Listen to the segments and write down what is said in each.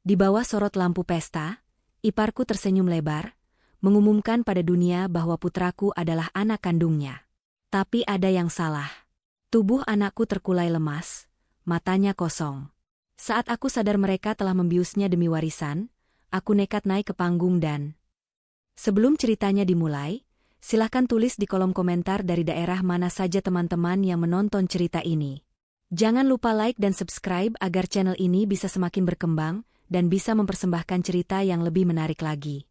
Di bawah sorot lampu pesta, iparku tersenyum lebar, mengumumkan pada dunia bahwa putraku adalah anak kandungnya. Tapi ada yang salah. Tubuh anakku terkulai lemas, matanya kosong. Saat aku sadar mereka telah membiusnya demi warisan, aku nekat naik ke panggung dan... Sebelum ceritanya dimulai, silahkan tulis di kolom komentar dari daerah mana saja teman-teman yang menonton cerita ini. Jangan lupa like dan subscribe agar channel ini bisa semakin berkembang dan bisa mempersembahkan cerita yang lebih menarik lagi.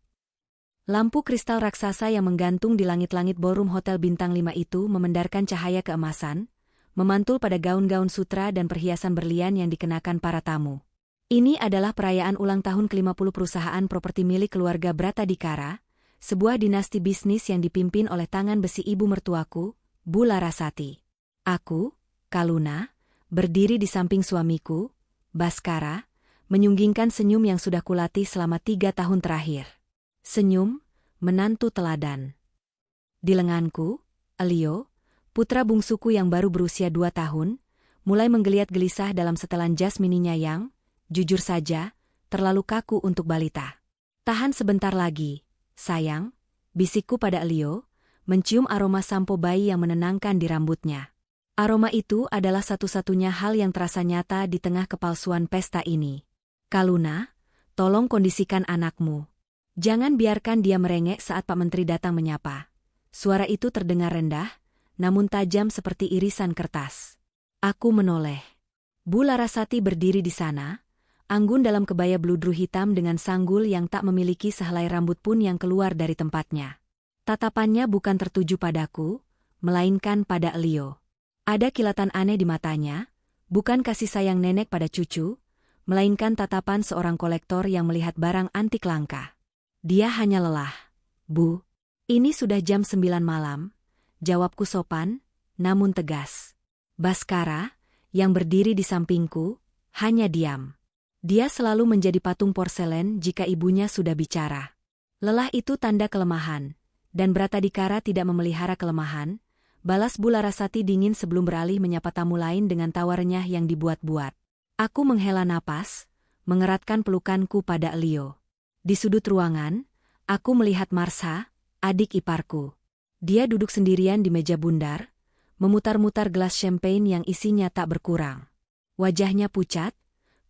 Lampu kristal raksasa yang menggantung di langit-langit ballroom Hotel Bintang 5 itu memendarkan cahaya keemasan, memantul pada gaun-gaun sutra dan perhiasan berlian yang dikenakan para tamu. Ini adalah perayaan ulang tahun ke-50 perusahaan properti milik keluarga Bratadikara, sebuah dinasti bisnis yang dipimpin oleh tangan besi ibu mertuaku, Bu Larasati. Aku, Kaluna, berdiri di samping suamiku, Baskara, menyunggingkan senyum yang sudah kulatih selama 3 tahun terakhir. Senyum, menantu teladan. Di lenganku, Elio, putra bungsuku yang baru berusia 2 tahun, mulai menggeliat gelisah dalam setelan jas mininya yang, jujur saja, terlalu kaku untuk balita. Tahan sebentar lagi, sayang, bisikku pada Elio, mencium aroma sampo bayi yang menenangkan di rambutnya. Aroma itu adalah satu-satunya hal yang terasa nyata di tengah kepalsuan pesta ini. Kaluna, tolong kondisikan anakmu. Jangan biarkan dia merengek saat Pak Menteri datang menyapa. Suara itu terdengar rendah, namun tajam seperti irisan kertas. Aku menoleh. Bu Larasati berdiri di sana, anggun dalam kebaya bludru hitam dengan sanggul yang tak memiliki sehelai rambut pun yang keluar dari tempatnya. Tatapannya bukan tertuju padaku, melainkan pada Elio. Ada kilatan aneh di matanya, bukan kasih sayang nenek pada cucu, melainkan tatapan seorang kolektor yang melihat barang antik langka. Dia hanya lelah. Bu, ini sudah jam 9 malam, jawabku sopan, namun tegas. Baskara, yang berdiri di sampingku, hanya diam. Dia selalu menjadi patung porselen jika ibunya sudah bicara. Lelah itu tanda kelemahan, dan Bratadikara tidak memelihara kelemahan, balas Bu Larasati dingin sebelum beralih menyapa tamu lain dengan tawa renyah yang dibuat-buat. Aku menghela napas, mengeratkan pelukanku pada Elio. Di sudut ruangan, aku melihat Marsha, adik iparku. Dia duduk sendirian di meja bundar, memutar-mutar gelas champagne yang isinya tak berkurang. Wajahnya pucat,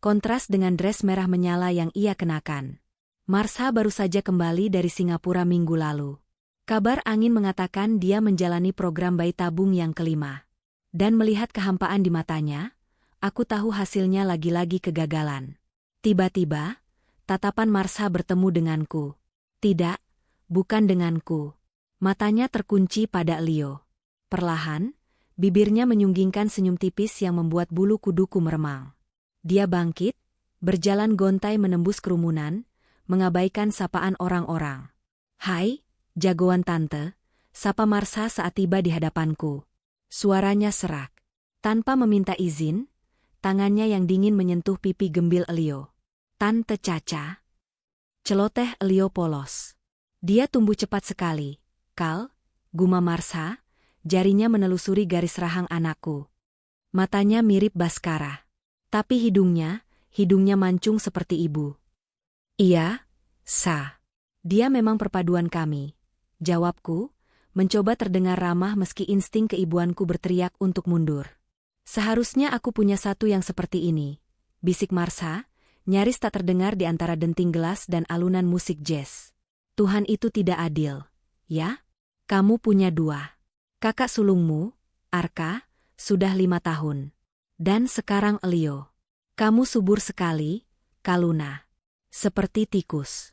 kontras dengan dres merah menyala yang ia kenakan. Marsha baru saja kembali dari Singapura minggu lalu. Kabar angin mengatakan dia menjalani program bayi tabung yang kelima. Dan melihat kehampaan di matanya, aku tahu hasilnya lagi-lagi kegagalan. Tiba-tiba, tatapan Marsha bertemu denganku. Tidak, bukan denganku. Matanya terkunci pada Elio. Perlahan, bibirnya menyunggingkan senyum tipis yang membuat bulu kuduku meremang. Dia bangkit, berjalan gontai menembus kerumunan, mengabaikan sapaan orang-orang. "Hai, jagoan tante," sapa Marsha saat tiba di hadapanku. Suaranya serak. Tanpa meminta izin, tangannya yang dingin menyentuh pipi gembil Elio. "Tante Caca." Celoteh Elio polos. "Dia tumbuh cepat sekali, Kal," gumam Marsha, jarinya menelusuri garis rahang anakku. Matanya mirip Baskara. Tapi hidungnya mancung seperti ibu. "Iya, Sa. Dia memang perpaduan kami," jawabku, mencoba terdengar ramah meski insting keibuanku berteriak untuk mundur. "Seharusnya aku punya satu yang seperti ini," bisik Marsha, nyaris tak terdengar di antara denting gelas dan alunan musik jazz. "Tuhan itu tidak adil, ya? Kamu punya 2. Kakak sulungmu, Arka, sudah 5 tahun. Dan sekarang Elio. Kamu subur sekali, Kaluna. Seperti tikus."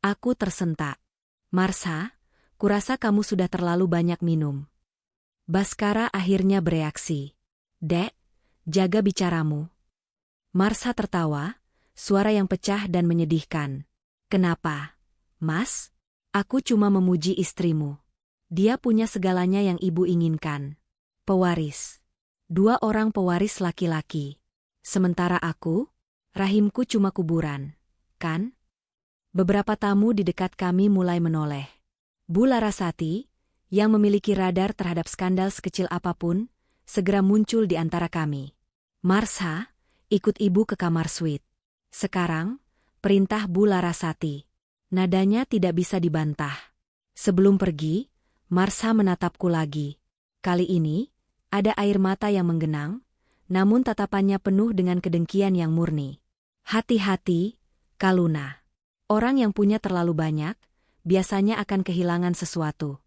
Aku tersentak. "Marsha, kurasa kamu sudah terlalu banyak minum." Baskara akhirnya bereaksi. "Dek, jaga bicaramu." Marsha tertawa, suara yang pecah dan menyedihkan. "Kenapa, Mas? Aku cuma memuji istrimu. Dia punya segalanya yang ibu inginkan. Pewaris. 2 orang pewaris laki-laki. Sementara aku, rahimku cuma kuburan, kan?" Beberapa tamu di dekat kami mulai menoleh. Bu Larasati, yang memiliki radar terhadap skandal sekecil apapun, segera muncul di antara kami. "Marsha, ikut ibu ke kamar suite. Sekarang, perintah Bu Larasati. Nadanya tidak bisa dibantah. Sebelum pergi, Marsha menatapku lagi. Kali ini, ada air mata yang menggenang, namun tatapannya penuh dengan kedengkian yang murni. Hati-hati, Kaluna. Orang yang punya terlalu banyak, biasanya akan kehilangan sesuatu.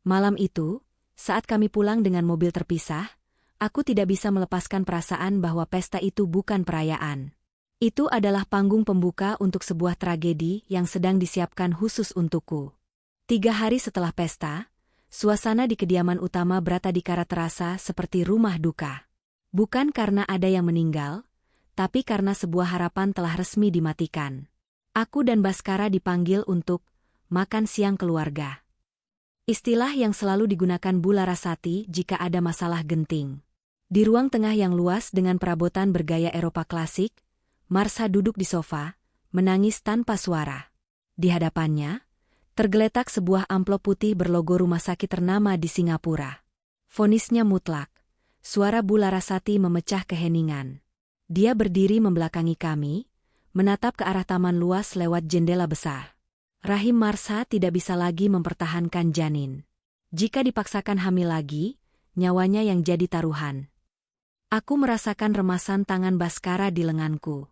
Malam itu, saat kami pulang dengan mobil terpisah, aku tidak bisa melepaskan perasaan bahwa pesta itu bukan perayaan. Itu adalah panggung pembuka untuk sebuah tragedi yang sedang disiapkan khusus untukku. 3 hari setelah pesta, suasana di kediaman utama Bratadikara terasa seperti rumah duka. Bukan karena ada yang meninggal, tapi karena sebuah harapan telah resmi dimatikan. Aku dan Baskara dipanggil untuk makan siang keluarga. Istilah yang selalu digunakan Bu Larasati jika ada masalah genting. Di ruang tengah yang luas dengan perabotan bergaya Eropa klasik, Marsha duduk di sofa, menangis tanpa suara. Di hadapannya, tergeletak sebuah amplop putih berlogo rumah sakit ternama di Singapura. Vonisnya mutlak. Suara Bu Larasati memecah keheningan. Dia berdiri membelakangi kami, menatap ke arah taman luas lewat jendela besar. Rahim Marsha tidak bisa lagi mempertahankan janin. Jika dipaksakan hamil lagi, nyawanya yang jadi taruhan. Aku merasakan remasan tangan Baskara di lenganku.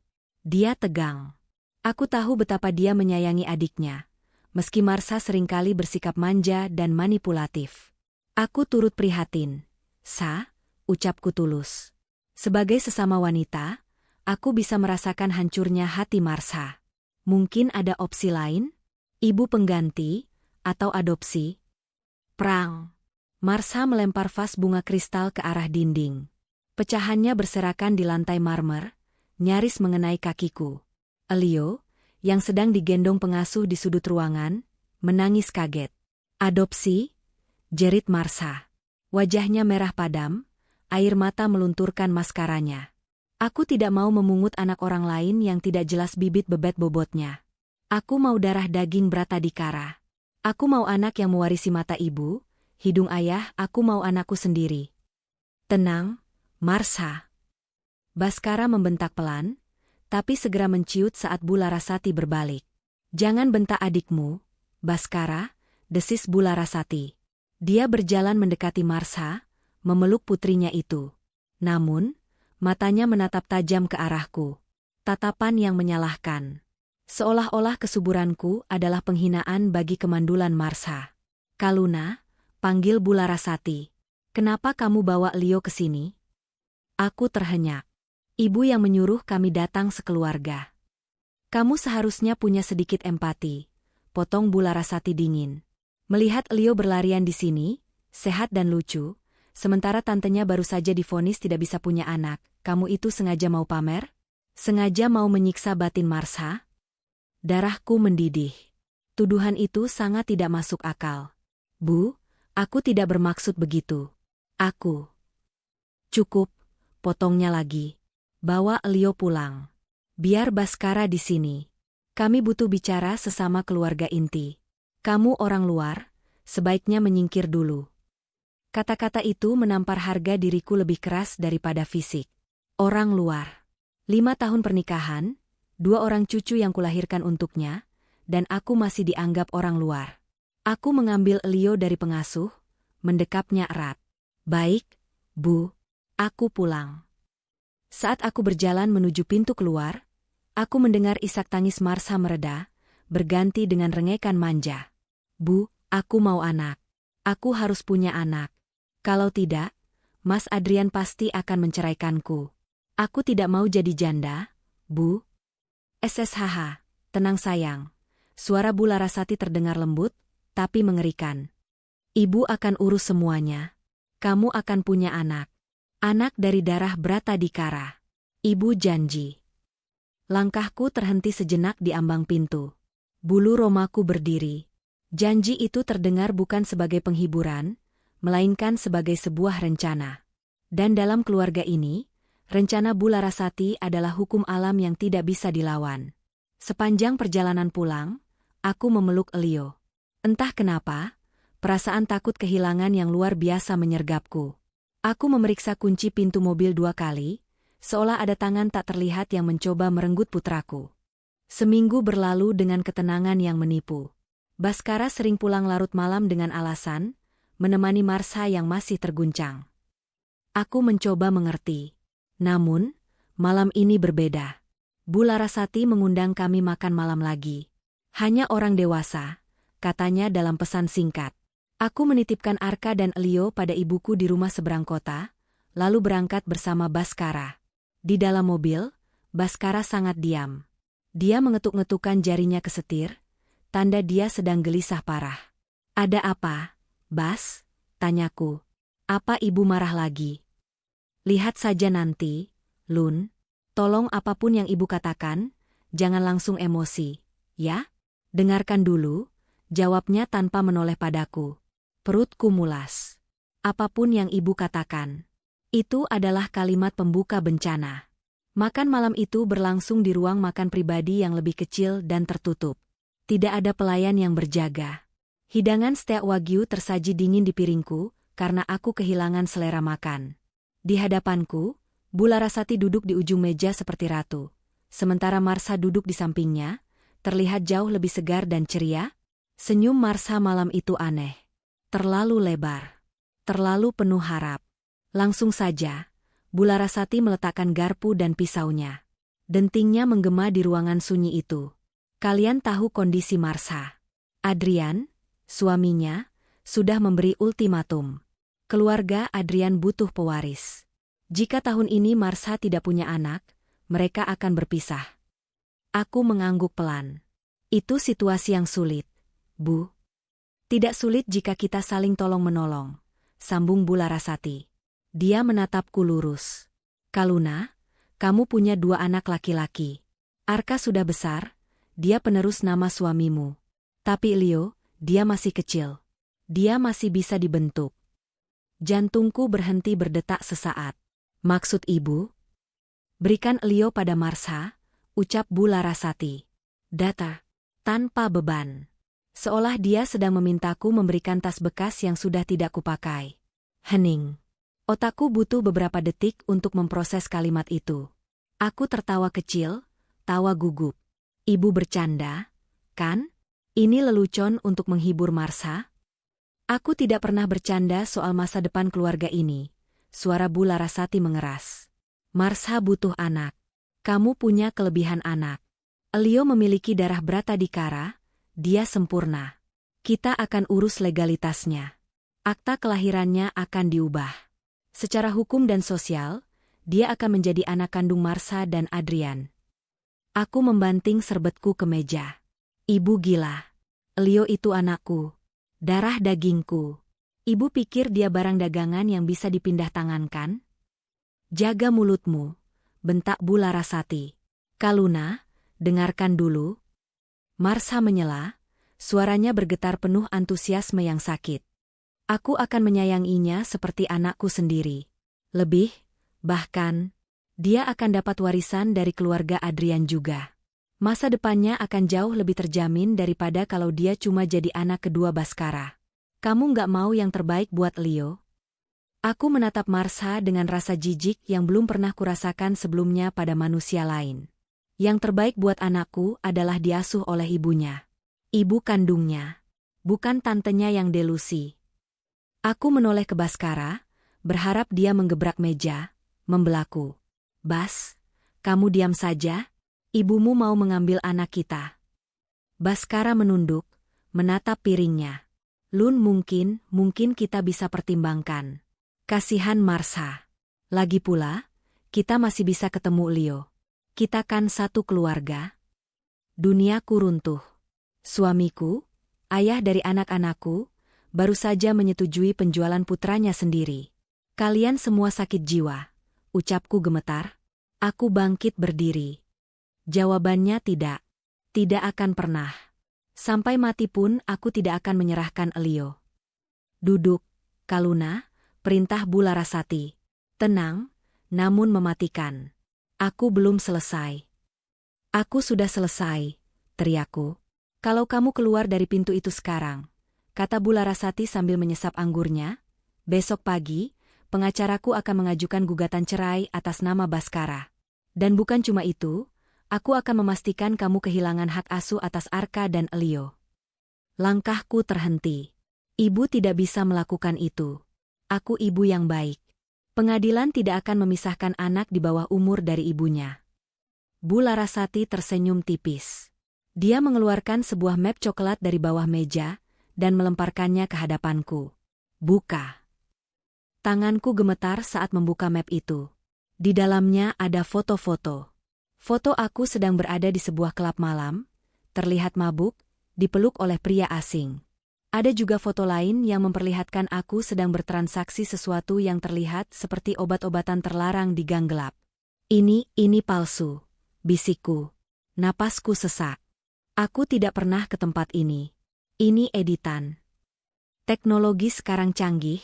Dia tegang. Aku tahu betapa dia menyayangi adiknya, meski Marsha seringkali bersikap manja dan manipulatif. Aku turut prihatin. Ucapku tulus. Sebagai sesama wanita, aku bisa merasakan hancurnya hati Marsha. Mungkin ada opsi lain? Ibu pengganti, atau adopsi? Prang. Marsha melempar vas bunga kristal ke arah dinding. Pecahannya berserakan di lantai marmer, nyaris mengenai kakiku. Elio, yang sedang digendong pengasuh di sudut ruangan, menangis kaget. Adopsi? Jerit Marsha. Wajahnya merah padam, air mata melunturkan maskaranya. Aku tidak mau memungut anak orang lain yang tidak jelas bibit bebet bobotnya. Aku mau darah daging Bratadikara. Aku mau anak yang mewarisi mata ibu, hidung ayah, aku mau anakku sendiri. Tenang, Marsha. Baskara membentak pelan, tapi segera menciut saat Bu Larasati berbalik. Jangan bentak adikmu, Baskara, desis Bu Larasati. Dia berjalan mendekati Marsha, memeluk putrinya itu. Namun, matanya menatap tajam ke arahku. Tatapan yang menyalahkan. Seolah-olah kesuburanku adalah penghinaan bagi kemandulan Marsha. Kaluna, panggil Bu Larasati. Kenapa kamu bawa Leo ke sini? Aku terhenyak. Ibu yang menyuruh kami datang sekeluarga. Kamu seharusnya punya sedikit empati, potong Bu Larasati dingin. Melihat Leo berlarian di sini, sehat dan lucu, sementara tantenya baru saja divonis tidak bisa punya anak, kamu itu sengaja mau pamer? Sengaja mau menyiksa batin Marsha? Darahku mendidih. Tuduhan itu sangat tidak masuk akal. Bu, aku tidak bermaksud begitu. Aku. Cukup, potongnya lagi. Bawa Leo pulang. Biar Baskara di sini. Kami butuh bicara sesama keluarga inti. Kamu orang luar, sebaiknya menyingkir dulu. Kata-kata itu menampar harga diriku lebih keras daripada fisik. Orang luar. 5 tahun pernikahan, 2 orang cucu yang kulahirkan untuknya, dan aku masih dianggap orang luar. Aku mengambil Leo dari pengasuh, mendekapnya erat. Baik, Bu, aku pulang. Saat aku berjalan menuju pintu keluar, aku mendengar isak tangis Marsha mereda, berganti dengan rengekan manja. Bu, aku mau anak. Aku harus punya anak. Kalau tidak, Mas Adrian pasti akan menceraikanku. Aku tidak mau jadi janda, Bu. SSHH, tenang sayang. Suara Bu Larasati terdengar lembut, tapi mengerikan. Ibu akan urus semuanya. Kamu akan punya anak. Anak dari darah Bratadikara. Ibu janji. Langkahku terhenti sejenak di ambang pintu. Bulu romaku berdiri. Janji itu terdengar bukan sebagai penghiburan, melainkan sebagai sebuah rencana. Dan dalam keluarga ini, rencana Bu Larasati adalah hukum alam yang tidak bisa dilawan. Sepanjang perjalanan pulang, aku memeluk Leo. Entah kenapa, perasaan takut kehilangan yang luar biasa menyergapku. Aku memeriksa kunci pintu mobil 2 kali, seolah ada tangan tak terlihat yang mencoba merenggut putraku. Seminggu berlalu dengan ketenangan yang menipu. Baskara sering pulang larut malam dengan alasan, menemani Marsha yang masih terguncang. Aku mencoba mengerti. Namun, malam ini berbeda. Bu Larasati mengundang kami makan malam lagi. Hanya orang dewasa, katanya dalam pesan singkat. Aku menitipkan Arka dan Elio pada ibuku di rumah seberang kota, lalu berangkat bersama Baskara. Di dalam mobil, Baskara sangat diam. Dia mengetuk-ngetukkan jarinya ke setir, tanda dia sedang gelisah parah. Ada apa, Bas? Tanyaku. Apa ibu marah lagi? Lihat saja nanti, Lun. Tolong apapun yang ibu katakan, jangan langsung emosi, ya? Dengarkan dulu, jawabnya tanpa menoleh padaku. Perutku mulas. Apapun yang ibu katakan. Itu adalah kalimat pembuka bencana. Makan malam itu berlangsung di ruang makan pribadi yang lebih kecil dan tertutup. Tidak ada pelayan yang berjaga. Hidangan steak wagyu tersaji dingin di piringku, karena aku kehilangan selera makan. Di hadapanku, Bu Larasati duduk di ujung meja seperti ratu. Sementara Marsha duduk di sampingnya, terlihat jauh lebih segar dan ceria. Senyum Marsha malam itu aneh. Terlalu lebar. Terlalu penuh harap. Langsung saja, Bu Larasati meletakkan garpu dan pisaunya. Dentingnya menggema di ruangan sunyi itu. Kalian tahu kondisi Marsha. Adrian, suaminya, sudah memberi ultimatum. Keluarga Adrian butuh pewaris. Jika tahun ini Marsha tidak punya anak, mereka akan berpisah. Aku mengangguk pelan. Itu situasi yang sulit, Bu. Tidak sulit jika kita saling tolong-menolong, sambung Bu Larasati. Dia menatapku lurus. Kaluna, kamu punya 2 anak laki-laki. Arka sudah besar, dia penerus nama suamimu. Tapi Leo, dia masih kecil. Dia masih bisa dibentuk. Jantungku berhenti berdetak sesaat. Maksud ibu? Berikan Leo pada Marsha, ucap Bu Larasati. Datar, tanpa beban. Seolah dia sedang memintaku memberikan tas bekas yang sudah tidak kupakai. Hening. Otakku butuh beberapa detik untuk memproses kalimat itu. Aku tertawa kecil, tawa gugup. Ibu bercanda, kan? Ini lelucon untuk menghibur Marsha? Aku tidak pernah bercanda soal masa depan keluarga ini. Suara Bu Larasati mengeras. Marsha butuh anak. Kamu punya kelebihan anak. Elio memiliki darah Bratadikara, dia sempurna. Kita akan urus legalitasnya. Akta kelahirannya akan diubah. Secara hukum dan sosial, dia akan menjadi anak kandung Marsha dan Adrian. Aku membanting serbetku ke meja. Ibu gila. Elio itu anakku. Darah dagingku. Ibu pikir dia barang dagangan yang bisa dipindah tangankan? Jaga mulutmu, bentak Bu Larasati. Kaluna, dengarkan dulu. Marsha menyela, suaranya bergetar penuh antusiasme yang sakit. Aku akan menyayanginya seperti anakku sendiri. Lebih, bahkan, dia akan dapat warisan dari keluarga Adrian juga. Masa depannya akan jauh lebih terjamin daripada kalau dia cuma jadi anak kedua Baskara. Kamu nggak mau yang terbaik buat Leo? Aku menatap Marsha dengan rasa jijik yang belum pernah kurasakan sebelumnya pada manusia lain. Yang terbaik buat anakku adalah diasuh oleh ibunya. Ibu kandungnya. Bukan tantenya yang delusi. Aku menoleh ke Baskara, berharap dia menggebrak meja, membelaku. Bas, kamu diam saja? Ibumu mau mengambil anak kita. Baskara menunduk, menatap piringnya. Lun, mungkin kita bisa pertimbangkan. Kasihan Marsha. Lagi pula, kita masih bisa ketemu Leo. Kita kan satu keluarga. Duniaku runtuh. Suamiku, ayah dari anak-anakku, baru saja menyetujui penjualan putranya sendiri. Kalian semua sakit jiwa, ucapku gemetar. Aku bangkit berdiri. Jawabannya tidak. Tidak akan pernah. Sampai mati pun aku tidak akan menyerahkan Elio. Duduk, Kaluna, perintah Bu Larasati. Tenang, namun mematikan. Aku belum selesai. Aku sudah selesai, teriakku. Kalau kamu keluar dari pintu itu sekarang, kata Bu Larasati sambil menyesap anggurnya, besok pagi, pengacaraku akan mengajukan gugatan cerai atas nama Baskara. Dan bukan cuma itu, aku akan memastikan kamu kehilangan hak asuh atas Arka dan Elio. Langkahku terhenti. Ibu tidak bisa melakukan itu. Aku ibu yang baik. Pengadilan tidak akan memisahkan anak di bawah umur dari ibunya. Bu Larasati tersenyum tipis. Dia mengeluarkan sebuah map coklat dari bawah meja dan melemparkannya ke hadapanku. Buka. Tanganku gemetar saat membuka map itu. Di dalamnya ada foto-foto. Foto aku sedang berada di sebuah klub malam, terlihat mabuk, dipeluk oleh pria asing. Ada juga foto lain yang memperlihatkan aku sedang bertransaksi sesuatu yang terlihat seperti obat-obatan terlarang di gang gelap. Ini palsu, bisikku. Napasku sesak. Aku tidak pernah ke tempat ini. Ini editan. Teknologi sekarang canggih,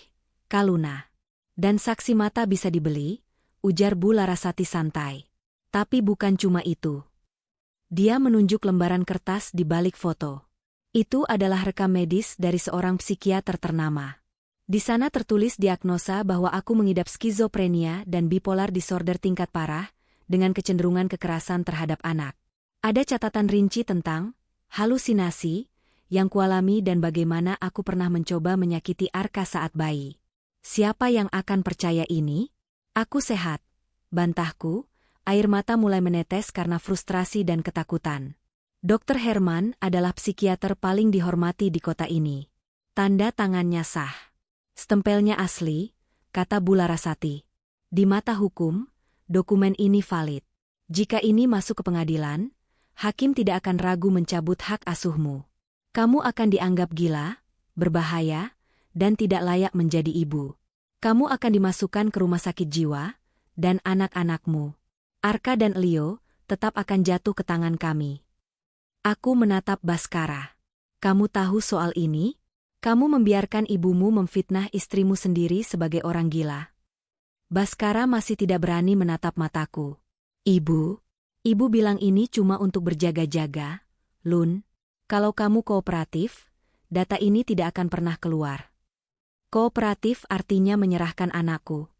Kaluna. Dan saksi mata bisa dibeli, ujar Bu Larasati santai. Tapi bukan cuma itu. Dia menunjuk lembaran kertas di balik foto. Itu adalah rekam medis dari seorang psikiater ternama. Di sana tertulis diagnosa bahwa aku mengidap skizofrenia dan bipolar disorder tingkat parah, dengan kecenderungan kekerasan terhadap anak. Ada catatan rinci tentang halusinasi yang kualami dan bagaimana aku pernah mencoba menyakiti Arka saat bayi. Siapa yang akan percaya ini? Aku sehat, bantahku, air mata mulai menetes karena frustrasi dan ketakutan. Dr. Herman adalah psikiater paling dihormati di kota ini. Tanda tangannya sah. Stempelnya asli, kata Bu Larasati. Di mata hukum, dokumen ini valid. Jika ini masuk ke pengadilan, hakim tidak akan ragu mencabut hak asuhmu. Kamu akan dianggap gila, berbahaya, dan tidak layak menjadi ibu. Kamu akan dimasukkan ke rumah sakit jiwa, dan anak-anakmu, Arka dan Leo, tetap akan jatuh ke tangan kami. Aku menatap Baskara. Kamu tahu soal ini? Kamu membiarkan ibumu memfitnah istrimu sendiri sebagai orang gila. Baskara masih tidak berani menatap mataku. Ibu bilang ini cuma untuk berjaga-jaga, Lun. Kalau kamu kooperatif, data ini tidak akan pernah keluar. Kooperatif artinya menyerahkan anakku.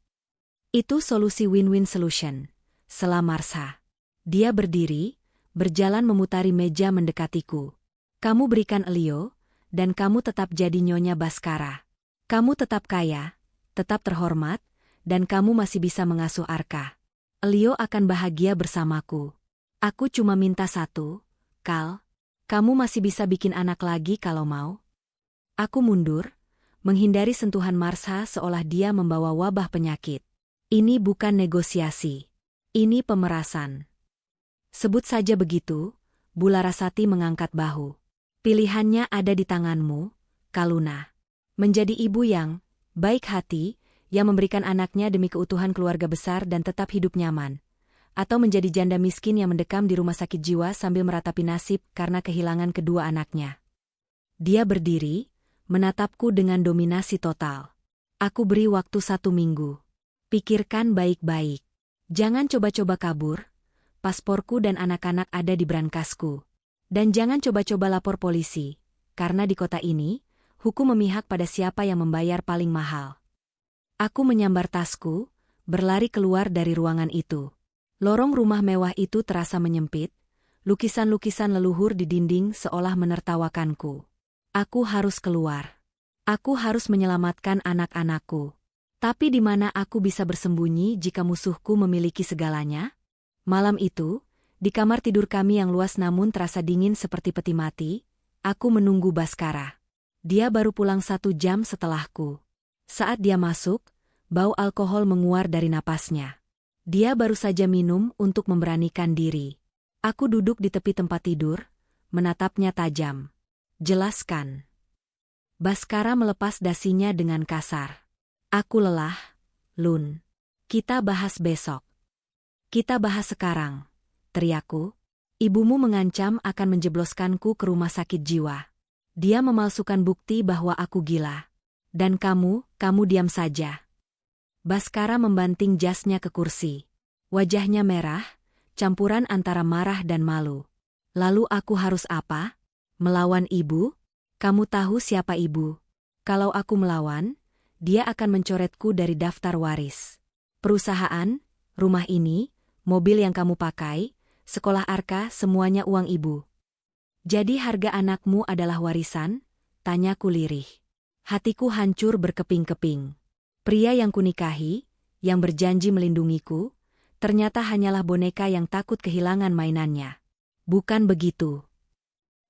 Itu solusi win-win solution, sela Marsha. Dia berdiri, berjalan memutari meja mendekatiku. Kamu berikan Elio, dan kamu tetap jadi Nyonya Baskara. Kamu tetap kaya, tetap terhormat, dan kamu masih bisa mengasuh Arka. Elio akan bahagia bersamaku. Aku cuma minta satu, Kal. Kamu masih bisa bikin anak lagi kalau mau. Aku mundur, menghindari sentuhan Marsha seolah dia membawa wabah penyakit. Ini bukan negosiasi. Ini pemerasan. Sebut saja begitu, Bu Larasati mengangkat bahu. Pilihannya ada di tanganmu, Kaluna. Menjadi ibu yang baik hati, yang memberikan anaknya demi keutuhan keluarga besar dan tetap hidup nyaman. Atau menjadi janda miskin yang mendekam di rumah sakit jiwa sambil meratapi nasib karena kehilangan kedua anaknya. Dia berdiri, menatapku dengan dominasi total. Aku beri waktu 1 minggu. Pikirkan baik-baik. Jangan coba-coba kabur. Pasporku dan anak-anak ada di brankasku. Dan jangan coba-coba lapor polisi, karena di kota ini, hukum memihak pada siapa yang membayar paling mahal. Aku menyambar tasku, berlari keluar dari ruangan itu. Lorong rumah mewah itu terasa menyempit, lukisan-lukisan leluhur di dinding seolah menertawakanku. Aku harus keluar. Aku harus menyelamatkan anak-anakku. Tapi di mana aku bisa bersembunyi jika musuhku memiliki segalanya? Malam itu, di kamar tidur kami yang luas namun terasa dingin seperti peti mati, aku menunggu Baskara. Dia baru pulang 1 jam setelahku. Saat dia masuk, bau alkohol menguar dari napasnya. Dia baru saja minum untuk memberanikan diri. Aku duduk di tepi tempat tidur, menatapnya tajam. Jelaskan. Baskara melepas dasinya dengan kasar. Aku lelah, Lun. Kita bahas besok. Kita bahas sekarang, teriakku. Ibumu mengancam akan menjebloskanku ke rumah sakit jiwa. Dia memalsukan bukti bahwa aku gila. Dan kamu diam saja. Baskara membanting jasnya ke kursi. Wajahnya merah, campuran antara marah dan malu. Lalu aku harus apa? Melawan ibu? Kamu tahu siapa ibu? Kalau aku melawan, dia akan mencoretku dari daftar waris. Perusahaan, rumah ini, mobil yang kamu pakai, sekolah Arka, semuanya uang ibu. Jadi harga anakmu adalah warisan? Tanyaku lirih. Hatiku hancur berkeping-keping. Pria yang kunikahi, yang berjanji melindungiku, ternyata hanyalah boneka yang takut kehilangan mainannya. Bukan begitu.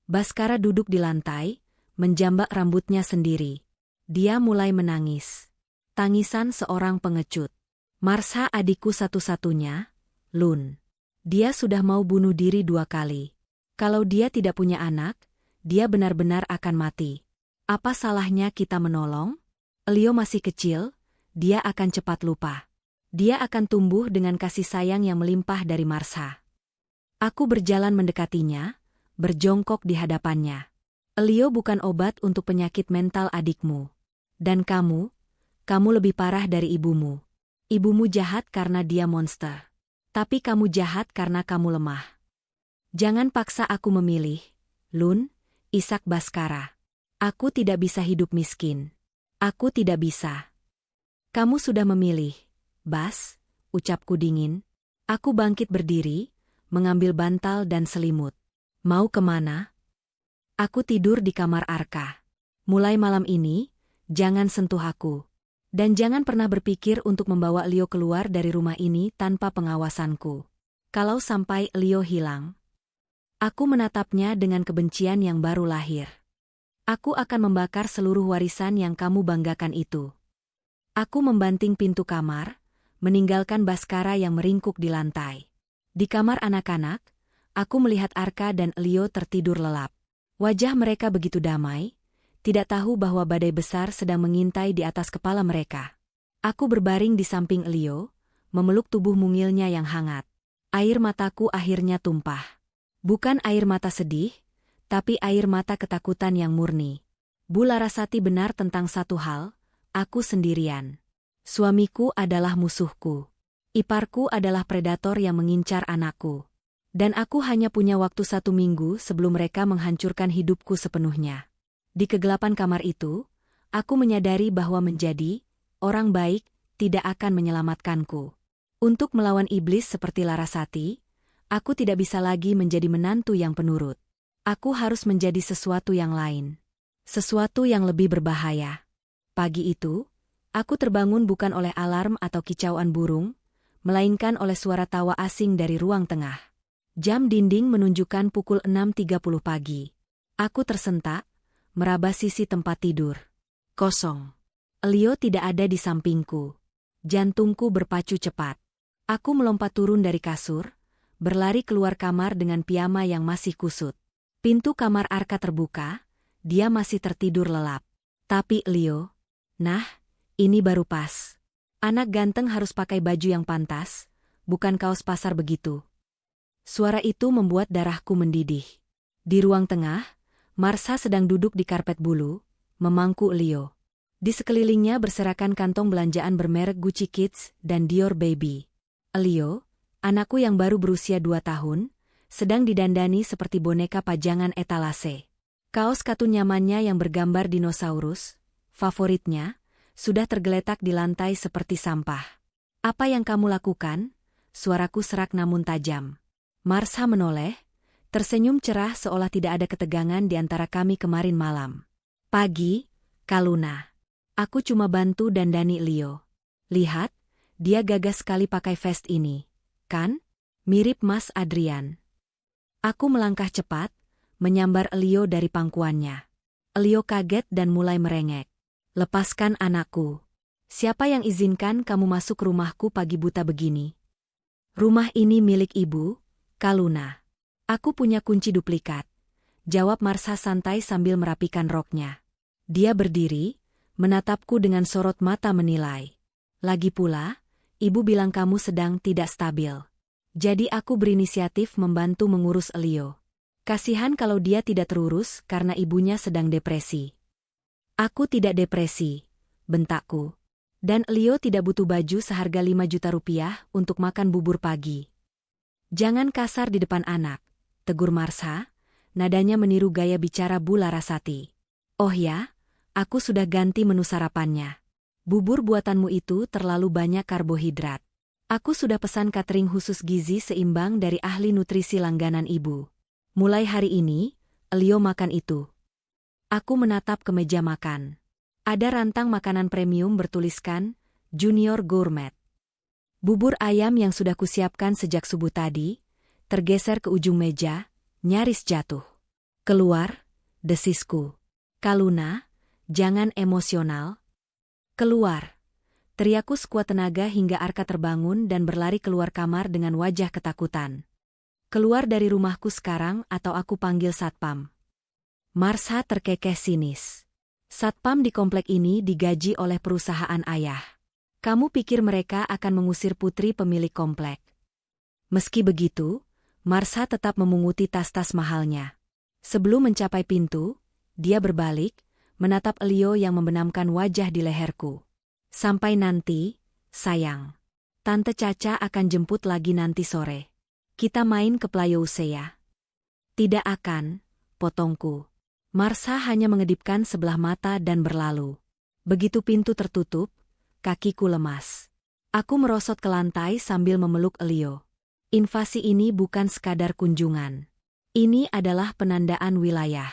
Baskara duduk di lantai, menjambak rambutnya sendiri. Dia mulai menangis. Tangisan seorang pengecut. Marsha adikku satu-satunya, Lun. Dia sudah mau bunuh diri 2 kali. Kalau dia tidak punya anak, dia benar-benar akan mati. Apa salahnya kita menolong? Leo masih kecil, dia akan cepat lupa. Dia akan tumbuh dengan kasih sayang yang melimpah dari Marsha. Aku berjalan mendekatinya, berjongkok di hadapannya. Leo bukan obat untuk penyakit mental adikmu. Dan kamu lebih parah dari ibumu. Ibumu jahat karena dia monster. Tapi kamu jahat karena kamu lemah. Jangan paksa aku memilih, Lun, Ishak Baskara. Aku tidak bisa hidup miskin. Aku tidak bisa. Kamu sudah memilih, Bas, ucapku dingin. Aku bangkit berdiri, mengambil bantal dan selimut. Mau kemana? Aku tidur di kamar Arka. Mulai malam ini, jangan sentuh aku. Dan jangan pernah berpikir untuk membawa Leo keluar dari rumah ini tanpa pengawasanku. Kalau sampai Leo hilang, aku menatapnya dengan kebencian yang baru lahir. Aku akan membakar seluruh warisan yang kamu banggakan itu. Aku membanting pintu kamar, meninggalkan Baskara yang meringkuk di lantai. Di kamar anak-anak, aku melihat Arka dan Leo tertidur lelap. Wajah mereka begitu damai, tidak tahu bahwa badai besar sedang mengintai di atas kepala mereka. Aku berbaring di samping Leo, memeluk tubuh mungilnya yang hangat. Air mataku akhirnya tumpah. Bukan air mata sedih, tapi air mata ketakutan yang murni. Bu Larasati benar tentang satu hal, aku sendirian. Suamiku adalah musuhku. Iparku adalah predator yang mengincar anakku. Dan aku hanya punya waktu 1 minggu sebelum mereka menghancurkan hidupku sepenuhnya. Di kegelapan kamar itu, aku menyadari bahwa menjadi orang baik tidak akan menyelamatkanku. Untuk melawan iblis seperti Larasati, aku tidak bisa lagi menjadi menantu yang penurut. Aku harus menjadi sesuatu yang lain. Sesuatu yang lebih berbahaya. Pagi itu, aku terbangun bukan oleh alarm atau kicauan burung, melainkan oleh suara tawa asing dari ruang tengah. Jam dinding menunjukkan pukul 6.30 pagi. Aku tersentak, meraba sisi tempat tidur. Kosong. Leo tidak ada di sampingku. Jantungku berpacu cepat. Aku melompat turun dari kasur, berlari keluar kamar dengan piyama yang masih kusut. Pintu kamar Arka terbuka, dia masih tertidur lelap. Tapi Leo, nah, ini baru pas. Anak ganteng harus pakai baju yang pantas, bukan kaos pasar begitu. Suara itu membuat darahku mendidih. Di ruang tengah, Marsha sedang duduk di karpet bulu, memangku Leo. Di sekelilingnya berserakan kantong belanjaan bermerek Gucci Kids dan Dior Baby. Leo, anakku yang baru berusia 2 tahun, sedang didandani seperti boneka pajangan etalase. Kaos katun nyamannya yang bergambar dinosaurus, favoritnya, sudah tergeletak di lantai seperti sampah. Apa yang kamu lakukan? Suaraku serak namun tajam. Marsha menoleh, tersenyum cerah seolah tidak ada ketegangan di antara kami kemarin malam. Pagi, Kaluna. Aku cuma bantu dandani Leo. Lihat, dia gagah sekali pakai vest ini. Kan? Mirip Mas Adrian. Aku melangkah cepat, menyambar Leo dari pangkuannya. Leo kaget dan mulai merengek. Lepaskan anakku. Siapa yang izinkan kamu masuk rumahku pagi buta begini? Rumah ini milik ibu, Kaluna. Aku punya kunci duplikat. Jawab Marsha santai sambil merapikan roknya. Dia berdiri, menatapku dengan sorot mata menilai. Lagi pula, ibu bilang kamu sedang tidak stabil. Jadi aku berinisiatif membantu mengurus Leo. Kasihan kalau dia tidak terurus karena ibunya sedang depresi. Aku tidak depresi, bentakku. Dan Leo tidak butuh baju seharga 5 juta rupiah untuk makan bubur pagi. Jangan kasar di depan anak, tegur Marsha, nadanya meniru gaya bicara Bu Larasati. Oh ya, aku sudah ganti menu sarapannya. Bubur buatanmu itu terlalu banyak karbohidrat. Aku sudah pesan catering khusus gizi seimbang dari ahli nutrisi langganan ibu. Mulai hari ini, Elio makan itu. Aku menatap ke meja makan. Ada rantang makanan premium bertuliskan, Junior Gourmet. Bubur ayam yang sudah kusiapkan sejak subuh tadi, tergeser ke ujung meja, nyaris jatuh. Keluar, desisku. Kaluna, jangan emosional. Keluar. Teriakku sekuat tenaga hingga Arka terbangun dan berlari keluar kamar dengan wajah ketakutan. Keluar dari rumahku sekarang atau aku panggil satpam. Marsha terkekeh sinis. Satpam di komplek ini digaji oleh perusahaan ayah. Kamu pikir mereka akan mengusir putri pemilik komplek? Meski begitu, Marsha tetap memunguti tas-tas mahalnya. Sebelum mencapai pintu, dia berbalik, menatap Elio yang membenamkan wajah di leherku. Sampai nanti, sayang. Tante Caca akan jemput lagi nanti sore. Kita main ke Playhouse ya. Tidak akan, potongku. Marsha hanya mengedipkan sebelah mata dan berlalu. Begitu pintu tertutup, kakiku lemas. Aku merosot ke lantai sambil memeluk Elio. Invasi ini bukan sekadar kunjungan. Ini adalah penandaan wilayah.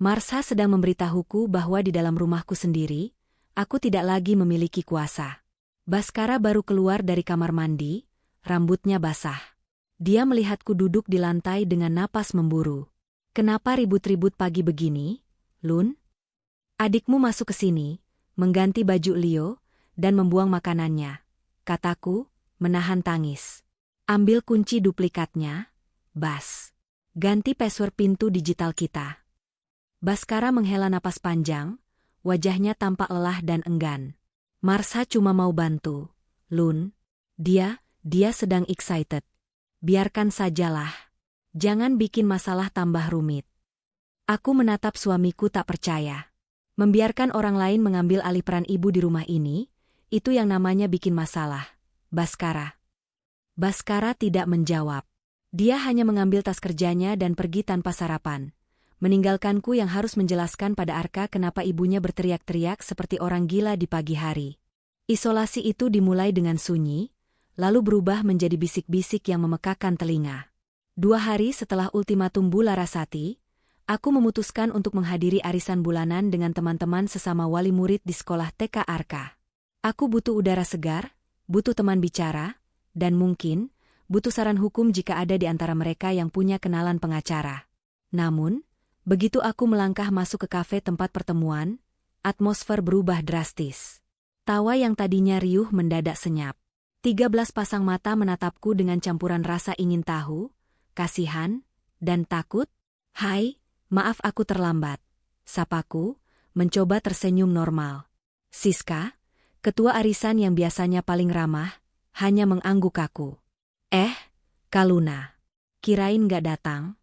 Marsha sedang memberitahuku bahwa di dalam rumahku sendiri, aku tidak lagi memiliki kuasa. Baskara baru keluar dari kamar mandi, rambutnya basah. Dia melihatku duduk di lantai dengan napas memburu. Kenapa ribut-ribut pagi begini, Lun? Adikmu masuk ke sini, mengganti baju Leo, dan membuang makanannya, kataku, menahan tangis. Ambil kunci duplikatnya, Bas. Ganti password pintu digital kita. Baskara menghela napas panjang, wajahnya tampak lelah dan enggan. Marsha cuma mau bantu, Lun. Dia sedang excited. Biarkan sajalah. Jangan bikin masalah tambah rumit. Aku menatap suamiku tak percaya. Membiarkan orang lain mengambil alih peran ibu di rumah ini, itu yang namanya bikin masalah. Baskara. Baskara tidak menjawab. Dia hanya mengambil tas kerjanya dan pergi tanpa sarapan. Meninggalkanku yang harus menjelaskan pada Arka kenapa ibunya berteriak-teriak seperti orang gila di pagi hari. Isolasi itu dimulai dengan sunyi, lalu berubah menjadi bisik-bisik yang memekakan telinga. 2 hari setelah ultimatum Bu Larasati, aku memutuskan untuk menghadiri arisan bulanan dengan teman-teman sesama wali murid di sekolah TK Arka. Aku butuh udara segar, butuh teman bicara, dan mungkin, butuh saran hukum jika ada di antara mereka yang punya kenalan pengacara. Namun, begitu aku melangkah masuk ke kafe tempat pertemuan, atmosfer berubah drastis. Tawa yang tadinya riuh mendadak senyap. 13 pasang mata menatapku dengan campuran rasa ingin tahu, kasihan, dan takut. Hai, maaf aku terlambat. Sapaku, mencoba tersenyum normal. Siska, ketua arisan yang biasanya paling ramah, hanya mengangguk aku. Kaluna. Kirain gak datang?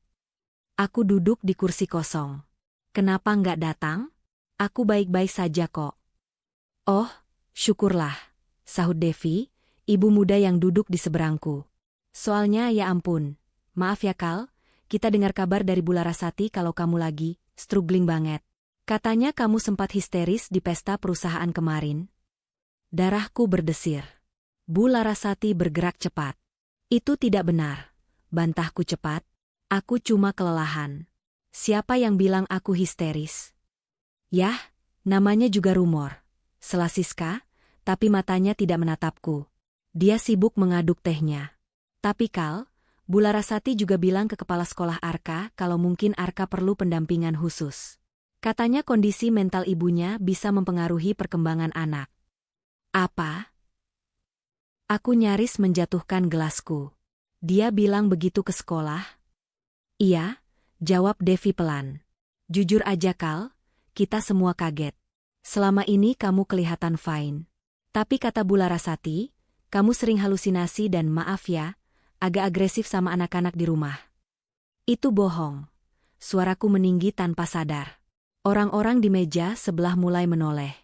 Aku duduk di kursi kosong. Kenapa gak datang? Aku baik-baik saja kok. Oh, syukurlah, sahut Devi, ibu muda yang duduk di seberangku. Soalnya ya ampun, maaf ya Kal, kita dengar kabar dari Bu Larasati kalau kamu lagi struggling banget. Katanya kamu sempat histeris di pesta perusahaan kemarin. Darahku berdesir. Bu Larasati bergerak cepat. Itu tidak benar, bantahku cepat. Aku cuma kelelahan. Siapa yang bilang aku histeris? Yah, namanya juga rumor. Sela Siska, tapi matanya tidak menatapku. Dia sibuk mengaduk tehnya. Tapi Kal, Bu Larasati juga bilang ke kepala sekolah Arka kalau mungkin Arka perlu pendampingan khusus. Katanya kondisi mental ibunya bisa mempengaruhi perkembangan anak. Apa? Aku nyaris menjatuhkan gelasku. Dia bilang begitu ke sekolah? Iya, jawab Devi pelan. Jujur aja Kal, kita semua kaget. Selama ini kamu kelihatan fine. Tapi kata Bu Larasati, kamu sering halusinasi dan maaf ya, agak agresif sama anak-anak di rumah. Itu bohong. Suaraku meninggi tanpa sadar. Orang-orang di meja sebelah mulai menoleh.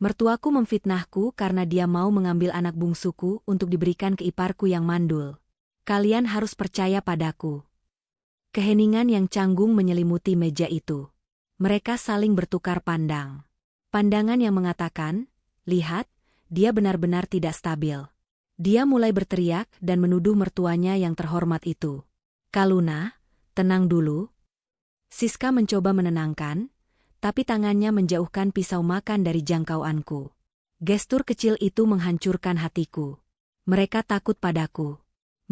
Mertuaku memfitnahku karena dia mau mengambil anak bungsuku untuk diberikan ke iparku yang mandul. Kalian harus percaya padaku. Keheningan yang canggung menyelimuti meja itu. Mereka saling bertukar pandang. Pandangan yang mengatakan, Lihat, dia benar-benar tidak stabil. Dia mulai berteriak dan menuduh mertuanya yang terhormat itu. Kaluna, tenang dulu. Siska mencoba menenangkan, tapi tangannya menjauhkan pisau makan dari jangkauanku. Gestur kecil itu menghancurkan hatiku. Mereka takut padaku.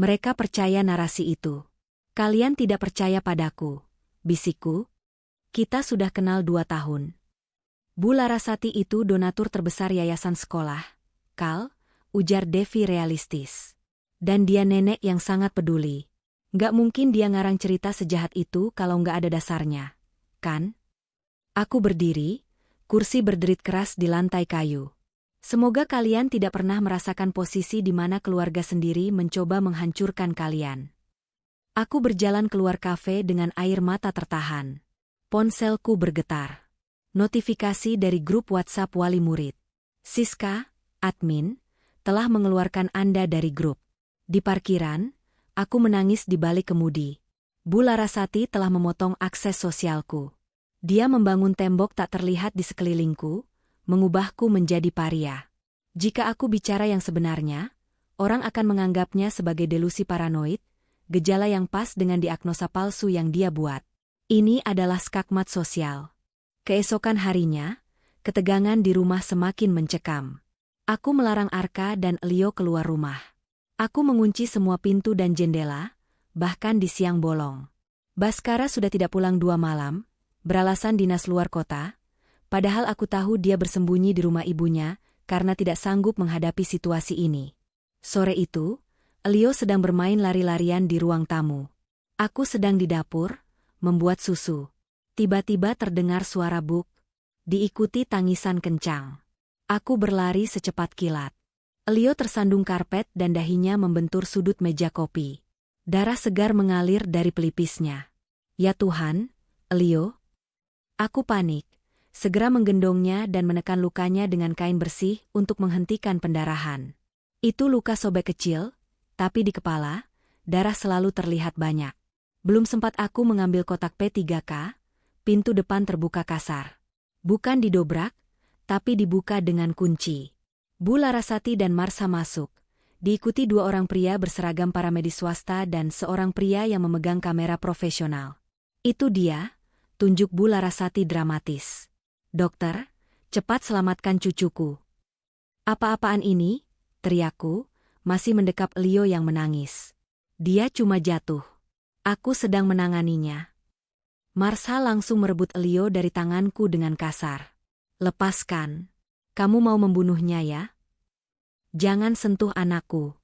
Mereka percaya narasi itu. Kalian tidak percaya padaku, bisikku. Kita sudah kenal 2 tahun. Bu Larasati itu donatur terbesar yayasan sekolah, Kal, ujar Devi realistis. Dan dia nenek yang sangat peduli. Gak mungkin dia ngarang cerita sejahat itu kalau gak ada dasarnya, kan? Aku berdiri, kursi berderit keras di lantai kayu. Semoga kalian tidak pernah merasakan posisi di mana keluarga sendiri mencoba menghancurkan kalian. Aku berjalan keluar kafe dengan air mata tertahan. Ponselku bergetar. Notifikasi dari grup WhatsApp wali murid. Siska, admin, telah mengeluarkan Anda dari grup. Di parkiran, aku menangis di balik kemudi. Bu Larasati telah memotong akses sosialku. Dia membangun tembok tak terlihat di sekelilingku, mengubahku menjadi paria. Jika aku bicara yang sebenarnya, orang akan menganggapnya sebagai delusi paranoid, gejala yang pas dengan diagnosa palsu yang dia buat. Ini adalah skakmat sosial. Keesokan harinya, ketegangan di rumah semakin mencekam. Aku melarang Arka dan Elio keluar rumah. Aku mengunci semua pintu dan jendela, bahkan di siang bolong. Baskara sudah tidak pulang 2 malam, beralasan dinas luar kota, padahal aku tahu dia bersembunyi di rumah ibunya karena tidak sanggup menghadapi situasi ini. Sore itu, Elio sedang bermain lari-larian di ruang tamu. Aku sedang di dapur, membuat susu. Tiba-tiba terdengar suara buk, diikuti tangisan kencang. Aku berlari secepat kilat. Elio tersandung karpet dan dahinya membentur sudut meja kopi. Darah segar mengalir dari pelipisnya. Ya Tuhan, Elio. Aku panik, segera menggendongnya dan menekan lukanya dengan kain bersih untuk menghentikan pendarahan. Itu luka sobek kecil, tapi di kepala, darah selalu terlihat banyak. Belum sempat aku mengambil kotak P3K, pintu depan terbuka kasar. Bukan didobrak, tapi dibuka dengan kunci. Bu Larasati dan Marsha masuk, diikuti 2 orang pria berseragam paramedis swasta dan seorang pria yang memegang kamera profesional. Itu dia. Tunjuk Bu Larasati dramatis. Dokter, cepat selamatkan cucuku. Apa-apaan ini? Teriakku, masih mendekap Elio yang menangis. Dia cuma jatuh. Aku sedang menanganinya. Marsha langsung merebut Elio dari tanganku dengan kasar. Lepaskan. Kamu mau membunuhnya ya? Jangan sentuh anakku.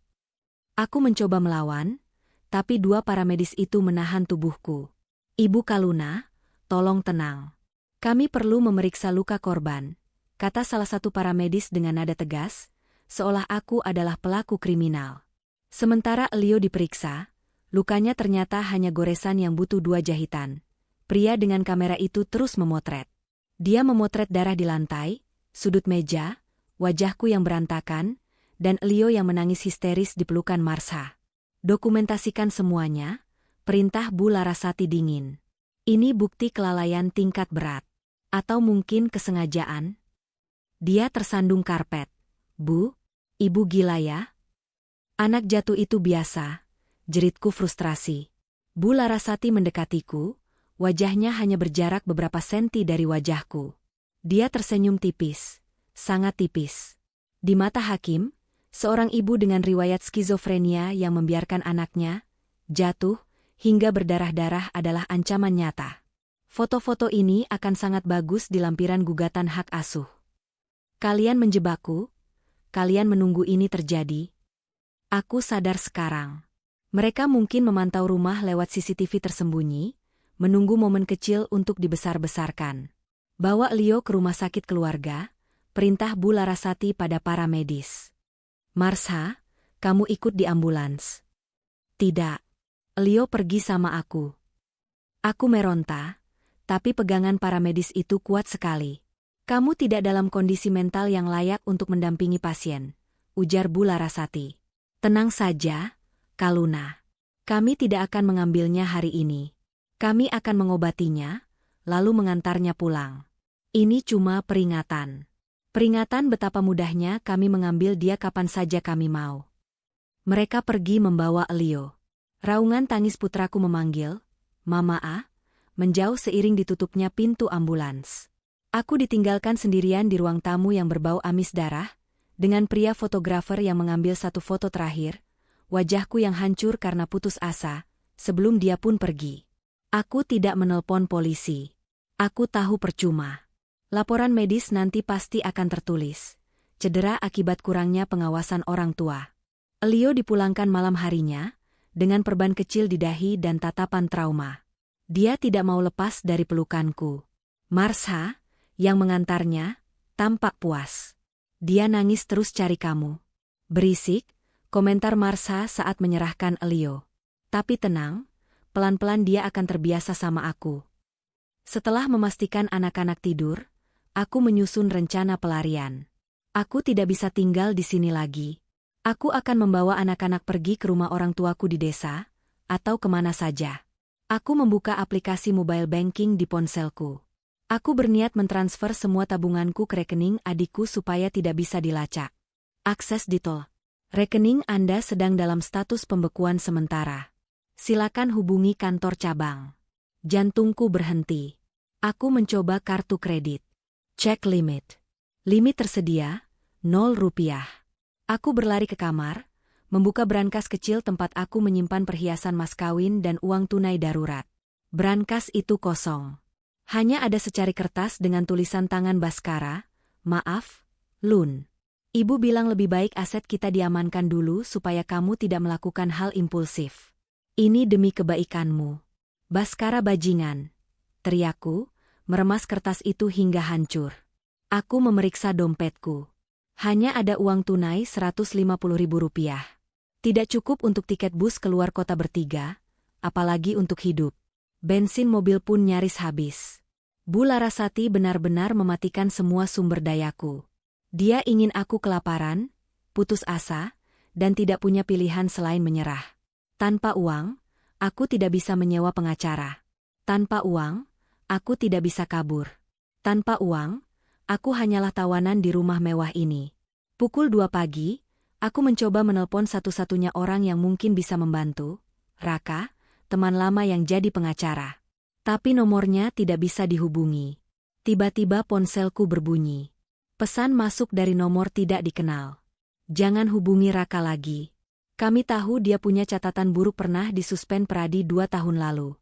Aku mencoba melawan, tapi 2 paramedis itu menahan tubuhku. Ibu Kaluna, tolong tenang. Kami perlu memeriksa luka korban, kata salah satu paramedis dengan nada tegas, seolah aku adalah pelaku kriminal. Sementara Elio diperiksa, lukanya ternyata hanya goresan yang butuh 2 jahitan. Pria dengan kamera itu terus memotret. Dia memotret darah di lantai, sudut meja, wajahku yang berantakan, dan Elio yang menangis histeris di pelukan Marsha. Dokumentasikan semuanya, perintah Bu Larasati dingin. Ini bukti kelalaian tingkat berat. Atau mungkin kesengajaan? Dia tersandung karpet. Bu, ibu gila ya? Anak jatuh itu biasa, jeritku frustrasi. Bu Larasati mendekatiku, wajahnya hanya berjarak beberapa senti dari wajahku. Dia tersenyum tipis, sangat tipis. Di mata hakim, seorang ibu dengan riwayat skizofrenia yang membiarkan anaknya jatuh hingga berdarah-darah adalah ancaman nyata. Foto-foto ini akan sangat bagus di lampiran gugatan hak asuh. Kalian menjebakku, kalian menunggu ini terjadi. Aku sadar sekarang. Mereka mungkin memantau rumah lewat CCTV tersembunyi, menunggu momen kecil untuk dibesar-besarkan. Bawa Elio ke rumah sakit keluarga, perintah Bu Larasati pada para medis. Marsha, kamu ikut di ambulans. Tidak. Elio pergi sama aku. Aku meronta, tapi pegangan para medis itu kuat sekali. Kamu tidak dalam kondisi mental yang layak untuk mendampingi pasien, ujar Bu Larasati. Tenang saja, Kaluna. Kami tidak akan mengambilnya hari ini. Kami akan mengobatinya, lalu mengantarnya pulang. Ini cuma peringatan. Peringatan betapa mudahnya kami mengambil dia kapan saja kami mau. Mereka pergi membawa Elio. Raungan tangis putraku memanggil, "Mama A," menjauh seiring ditutupnya pintu ambulans. Aku ditinggalkan sendirian di ruang tamu yang berbau amis darah, dengan pria fotografer yang mengambil satu foto terakhir, wajahku yang hancur karena putus asa, sebelum dia pun pergi. Aku tidak menelpon polisi. Aku tahu percuma. Laporan medis nanti pasti akan tertulis. Cedera akibat kurangnya pengawasan orang tua. Elio dipulangkan malam harinya, dengan perban kecil di dahi dan tatapan trauma. Dia tidak mau lepas dari pelukanku. Marsha, yang mengantarnya, tampak puas. Dia nangis terus cari kamu. Berisik, komentar Marsha saat menyerahkan Elio. Tapi tenang, pelan-pelan dia akan terbiasa sama aku. Setelah memastikan anak-anak tidur, aku menyusun rencana pelarian. Aku tidak bisa tinggal di sini lagi. Aku akan membawa anak-anak pergi ke rumah orang tuaku di desa, atau kemana saja. Aku membuka aplikasi mobile banking di ponselku. Aku berniat mentransfer semua tabunganku ke rekening adikku supaya tidak bisa dilacak. Akses detail. Rekening Anda sedang dalam status pembekuan sementara. Silakan hubungi kantor cabang. Jantungku berhenti. Aku mencoba kartu kredit. Cek limit. Limit tersedia, 0 rupiah. Aku berlari ke kamar, membuka brankas kecil tempat aku menyimpan perhiasan mas kawin dan uang tunai darurat. Brankas itu kosong. Hanya ada secari kertas dengan tulisan tangan Baskara, "Maaf, Lun. Ibu bilang lebih baik aset kita diamankan dulu supaya kamu tidak melakukan hal impulsif. Ini demi kebaikanmu. Baskara bajingan," teriakku, meremas kertas itu hingga hancur. Aku memeriksa dompetku. Hanya ada uang tunai 150.000 rupiah. Tidak cukup untuk tiket bus keluar kota bertiga, apalagi untuk hidup. Bensin mobil pun nyaris habis. Bu Larasati benar-benar mematikan semua sumber dayaku. Dia ingin aku kelaparan, putus asa, dan tidak punya pilihan selain menyerah. Tanpa uang, aku tidak bisa menyewa pengacara. Tanpa uang, aku tidak bisa kabur. Tanpa uang, aku hanyalah tawanan di rumah mewah ini. Pukul 2 pagi, aku mencoba menelpon satu-satunya orang yang mungkin bisa membantu, Raka, teman lama yang jadi pengacara. Tapi nomornya tidak bisa dihubungi. Tiba-tiba ponselku berbunyi. Pesan masuk dari nomor tidak dikenal. "Jangan hubungi Raka lagi. Kami tahu dia punya catatan buruk, pernah disuspend Pradi 2 tahun lalu.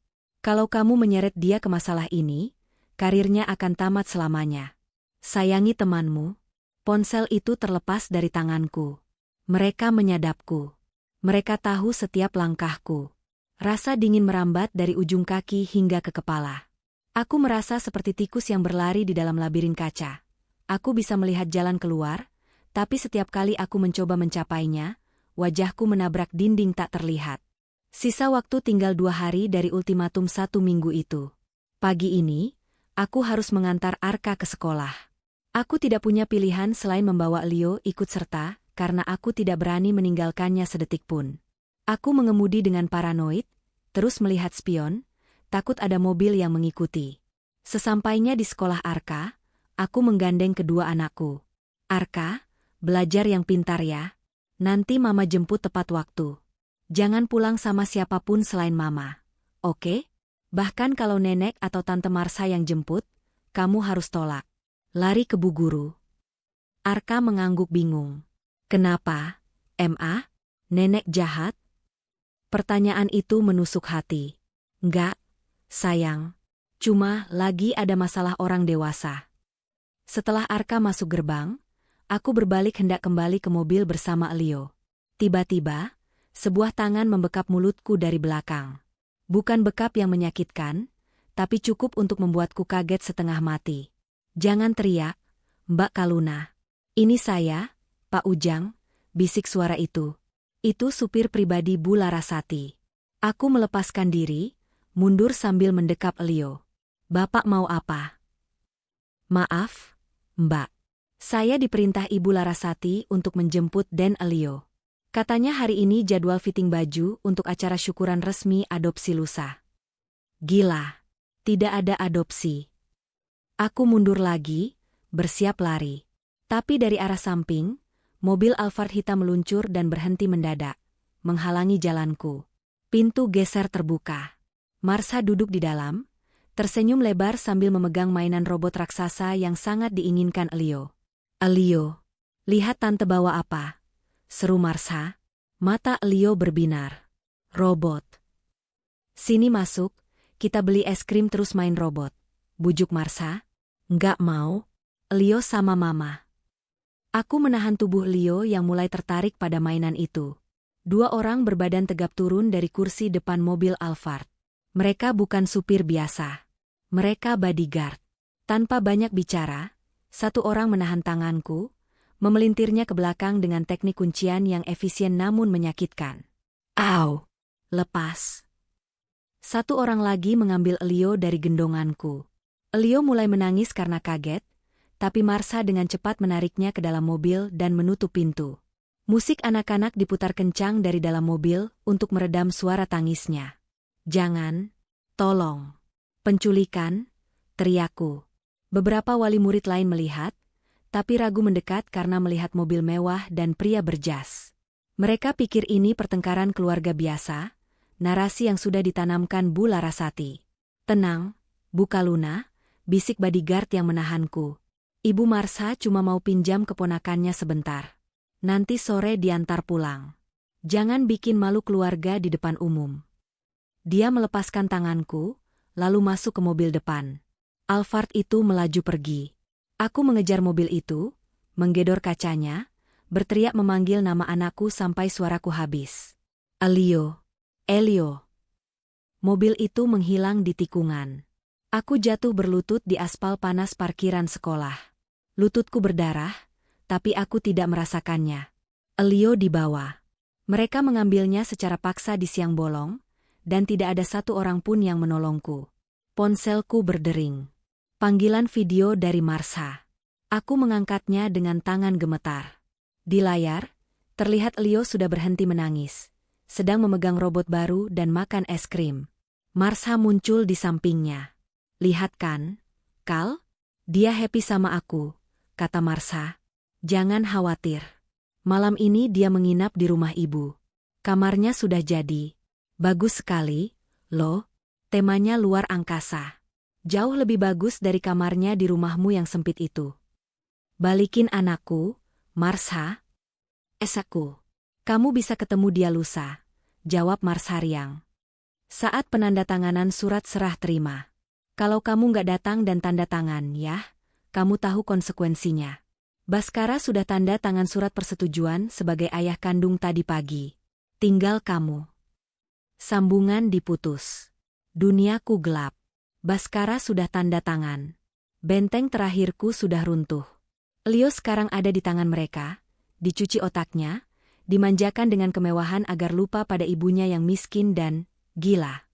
Kalau kamu menyeret dia ke masalah ini, karirnya akan tamat selamanya. Sayangi temanmu." Ponsel itu terlepas dari tanganku. Mereka menyadapku. Mereka tahu setiap langkahku. Rasa dingin merambat dari ujung kaki hingga ke kepala. Aku merasa seperti tikus yang berlari di dalam labirin kaca. Aku bisa melihat jalan keluar, tapi setiap kali aku mencoba mencapainya, wajahku menabrak dinding tak terlihat. Sisa waktu tinggal 2 hari dari ultimatum 1 minggu itu. Pagi ini, aku harus mengantar Arka ke sekolah. Aku tidak punya pilihan selain membawa Elio ikut serta, karena aku tidak berani meninggalkannya sedetik pun. Aku mengemudi dengan paranoid, terus melihat spion, takut ada mobil yang mengikuti. Sesampainya di sekolah Arka, aku menggandeng kedua anakku. "Arka, belajar yang pintar ya. Nanti Mama jemput tepat waktu. Jangan pulang sama siapapun selain Mama. Oke? Bahkan kalau nenek atau Tante Marsha yang jemput, kamu harus tolak." Lari ke Bu Guru. Arka mengangguk bingung. "Kenapa, Ma? Nenek jahat?" Pertanyaan itu menusuk hati. "Enggak, sayang. Cuma lagi ada masalah orang dewasa." Setelah Arka masuk gerbang, aku berbalik hendak kembali ke mobil bersama Elio. Tiba-tiba, sebuah tangan membekap mulutku dari belakang. Bukan bekap yang menyakitkan, tapi cukup untuk membuatku kaget setengah mati. "Jangan teriak, Mbak Kaluna. Ini saya, Pak Ujang," bisik suara itu. Itu supir pribadi Bu Larasati. Aku melepaskan diri, mundur sambil mendekap Elio. "Bapak mau apa?" "Maaf, Mbak. Saya diperintah Ibu Larasati untuk menjemput Den Elio. Katanya hari ini jadwal fitting baju untuk acara syukuran resmi adopsi lusa." "Gila. Tidak ada adopsi." Aku mundur lagi, bersiap lari. Tapi dari arah samping, mobil Alphard hitam meluncur dan berhenti mendadak, menghalangi jalanku. Pintu geser terbuka. Marsha duduk di dalam, tersenyum lebar sambil memegang mainan robot raksasa yang sangat diinginkan Elio. "Elio, lihat tante bawa apa?" seru Marsha. Mata Elio berbinar. "Robot. Sini masuk, kita beli es krim terus main robot," bujuk Marsha. "Nggak mau, Elio sama mama." Aku menahan tubuh Elio yang mulai tertarik pada mainan itu. Dua orang berbadan tegap turun dari kursi depan mobil Alphard. Mereka bukan supir biasa. Mereka bodyguard. Tanpa banyak bicara, satu orang menahan tanganku, memelintirnya ke belakang dengan teknik kuncian yang efisien namun menyakitkan. "Au!" "Lepas." Satu orang lagi mengambil Elio dari gendonganku. Elio mulai menangis karena kaget, tapi Marsha dengan cepat menariknya ke dalam mobil dan menutup pintu. Musik anak-anak diputar kencang dari dalam mobil untuk meredam suara tangisnya. "Jangan, tolong. Penculikan," teriakku. Beberapa wali murid lain melihat, tapi ragu mendekat karena melihat mobil mewah dan pria berjas. Mereka pikir ini pertengkaran keluarga biasa, narasi yang sudah ditanamkan Bu Larasati. "Tenang, Bu Kaluna," bisik bodyguard yang menahanku. "Ibu Marsha cuma mau pinjam keponakannya sebentar. Nanti sore diantar pulang. Jangan bikin malu keluarga di depan umum." Dia melepaskan tanganku, lalu masuk ke mobil depan. Alphard itu melaju pergi. Aku mengejar mobil itu, menggedor kacanya, berteriak memanggil nama anakku sampai suaraku habis. "Elio! Elio!" Mobil itu menghilang di tikungan. Aku jatuh berlutut di aspal panas parkiran sekolah. Lututku berdarah, tapi aku tidak merasakannya. Elio dibawa. Mereka mengambilnya secara paksa di siang bolong, dan tidak ada satu orang pun yang menolongku. Ponselku berdering. Panggilan video dari Marsha. Aku mengangkatnya dengan tangan gemetar. Di layar, terlihat Elio sudah berhenti menangis, sedang memegang robot baru dan makan es krim. Marsha muncul di sampingnya. "Lihat kan, Kal? Dia happy sama aku," kata Marsha. "Jangan khawatir. Malam ini dia menginap di rumah ibu. Kamarnya sudah jadi. Bagus sekali, loh. Temanya luar angkasa. Jauh lebih bagus dari kamarnya di rumahmu yang sempit itu." "Balikin anakku, Marsha." "Esaku. Kamu bisa ketemu dia lusa," jawab Marsha riang. "Saat penandatanganan surat serah terima. Kalau kamu nggak datang dan tanda tangan, ya, kamu tahu konsekuensinya. Baskara sudah tanda tangan surat persetujuan sebagai ayah kandung tadi pagi. Tinggal kamu." Sambungan diputus. Duniaku gelap. Baskara sudah tanda tangan. Benteng terakhirku sudah runtuh. Elio sekarang ada di tangan mereka, dicuci otaknya, dimanjakan dengan kemewahan agar lupa pada ibunya yang miskin dan gila.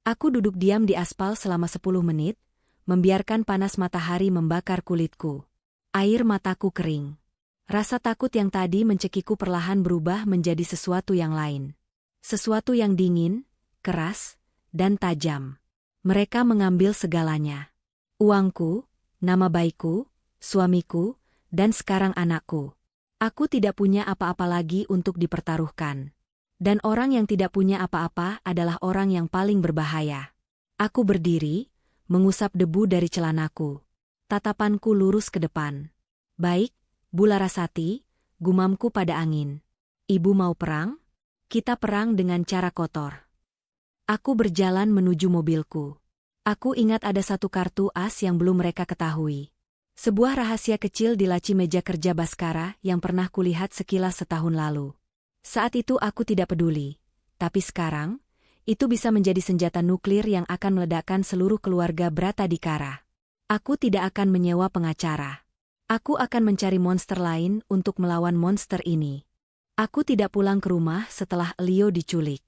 Aku duduk diam di aspal selama 10 menit, membiarkan panas matahari membakar kulitku. Air mataku kering. Rasa takut yang tadi mencekikku perlahan berubah menjadi sesuatu yang lain. Sesuatu yang dingin, keras, dan tajam. Mereka mengambil segalanya. Uangku, nama baikku, suamiku, dan sekarang anakku. Aku tidak punya apa-apa lagi untuk dipertaruhkan. Dan orang yang tidak punya apa-apa adalah orang yang paling berbahaya. Aku berdiri, mengusap debu dari celanaku. Tatapanku lurus ke depan. "Baik, Bu Larasati," gumamku pada angin. "Ibu mau perang? Kita perang dengan cara kotor." Aku berjalan menuju mobilku. Aku ingat ada satu kartu as yang belum mereka ketahui. Sebuah rahasia kecil di laci meja kerja Baskara yang pernah kulihat sekilas setahun lalu. Saat itu aku tidak peduli, tapi sekarang, itu bisa menjadi senjata nuklir yang akan meledakkan seluruh keluarga Bratadikara. Aku tidak akan menyewa pengacara. Aku akan mencari monster lain untuk melawan monster ini. Aku tidak pulang ke rumah setelah Elio diculik.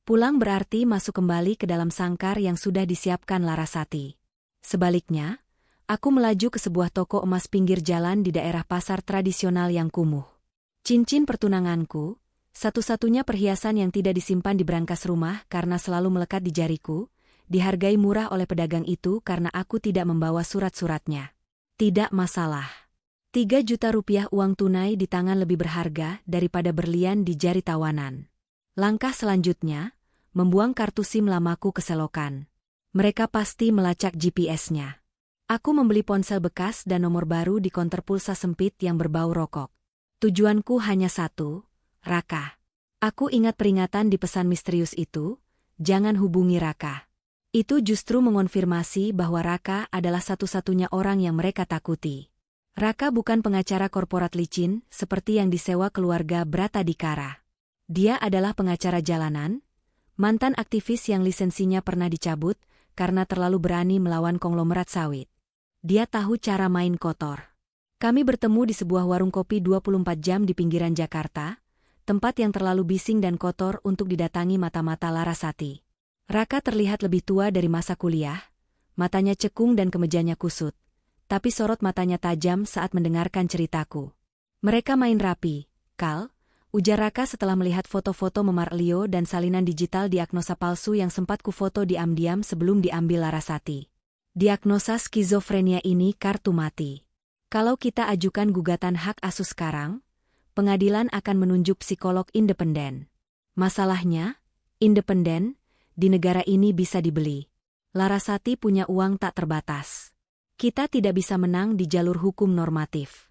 Pulang berarti masuk kembali ke dalam sangkar yang sudah disiapkan Larasati. Sebaliknya, aku melaju ke sebuah toko emas pinggir jalan di daerah pasar tradisional yang kumuh. Cincin pertunanganku, satu-satunya perhiasan yang tidak disimpan di brankas rumah karena selalu melekat di jariku, dihargai murah oleh pedagang itu karena aku tidak membawa surat-suratnya. Tidak masalah. Rp3 juta uang tunai di tangan lebih berharga daripada berlian di jari tawanan. Langkah selanjutnya, membuang kartu SIM lamaku ke selokan. Mereka pasti melacak GPS-nya. Aku membeli ponsel bekas dan nomor baru di konter pulsa sempit yang berbau rokok. Tujuanku hanya satu, Raka. Aku ingat peringatan di pesan misterius itu, jangan hubungi Raka. Itu justru mengonfirmasi bahwa Raka adalah satu-satunya orang yang mereka takuti. Raka bukan pengacara korporat licin seperti yang disewa keluarga Bratadikara. Dia adalah pengacara jalanan, mantan aktivis yang lisensinya pernah dicabut karena terlalu berani melawan konglomerat sawit. Dia tahu cara main kotor. Kami bertemu di sebuah warung kopi 24 jam di pinggiran Jakarta, tempat yang terlalu bising dan kotor untuk didatangi mata-mata Larasati. Raka terlihat lebih tua dari masa kuliah, matanya cekung dan kemejanya kusut. Tapi sorot matanya tajam saat mendengarkan ceritaku. Mereka main rapi, Kal, ujar Raka setelah melihat foto-foto memar Leo dan salinan digital diagnosa palsu yang sempat kufoto diam-diam sebelum diambil Larasati. Diagnosa skizofrenia ini kartu mati. Kalau kita ajukan gugatan hak asuh sekarang, pengadilan akan menunjuk psikolog independen. Masalahnya, independen, di negara ini bisa dibeli. Larasati punya uang tak terbatas. Kita tidak bisa menang di jalur hukum normatif.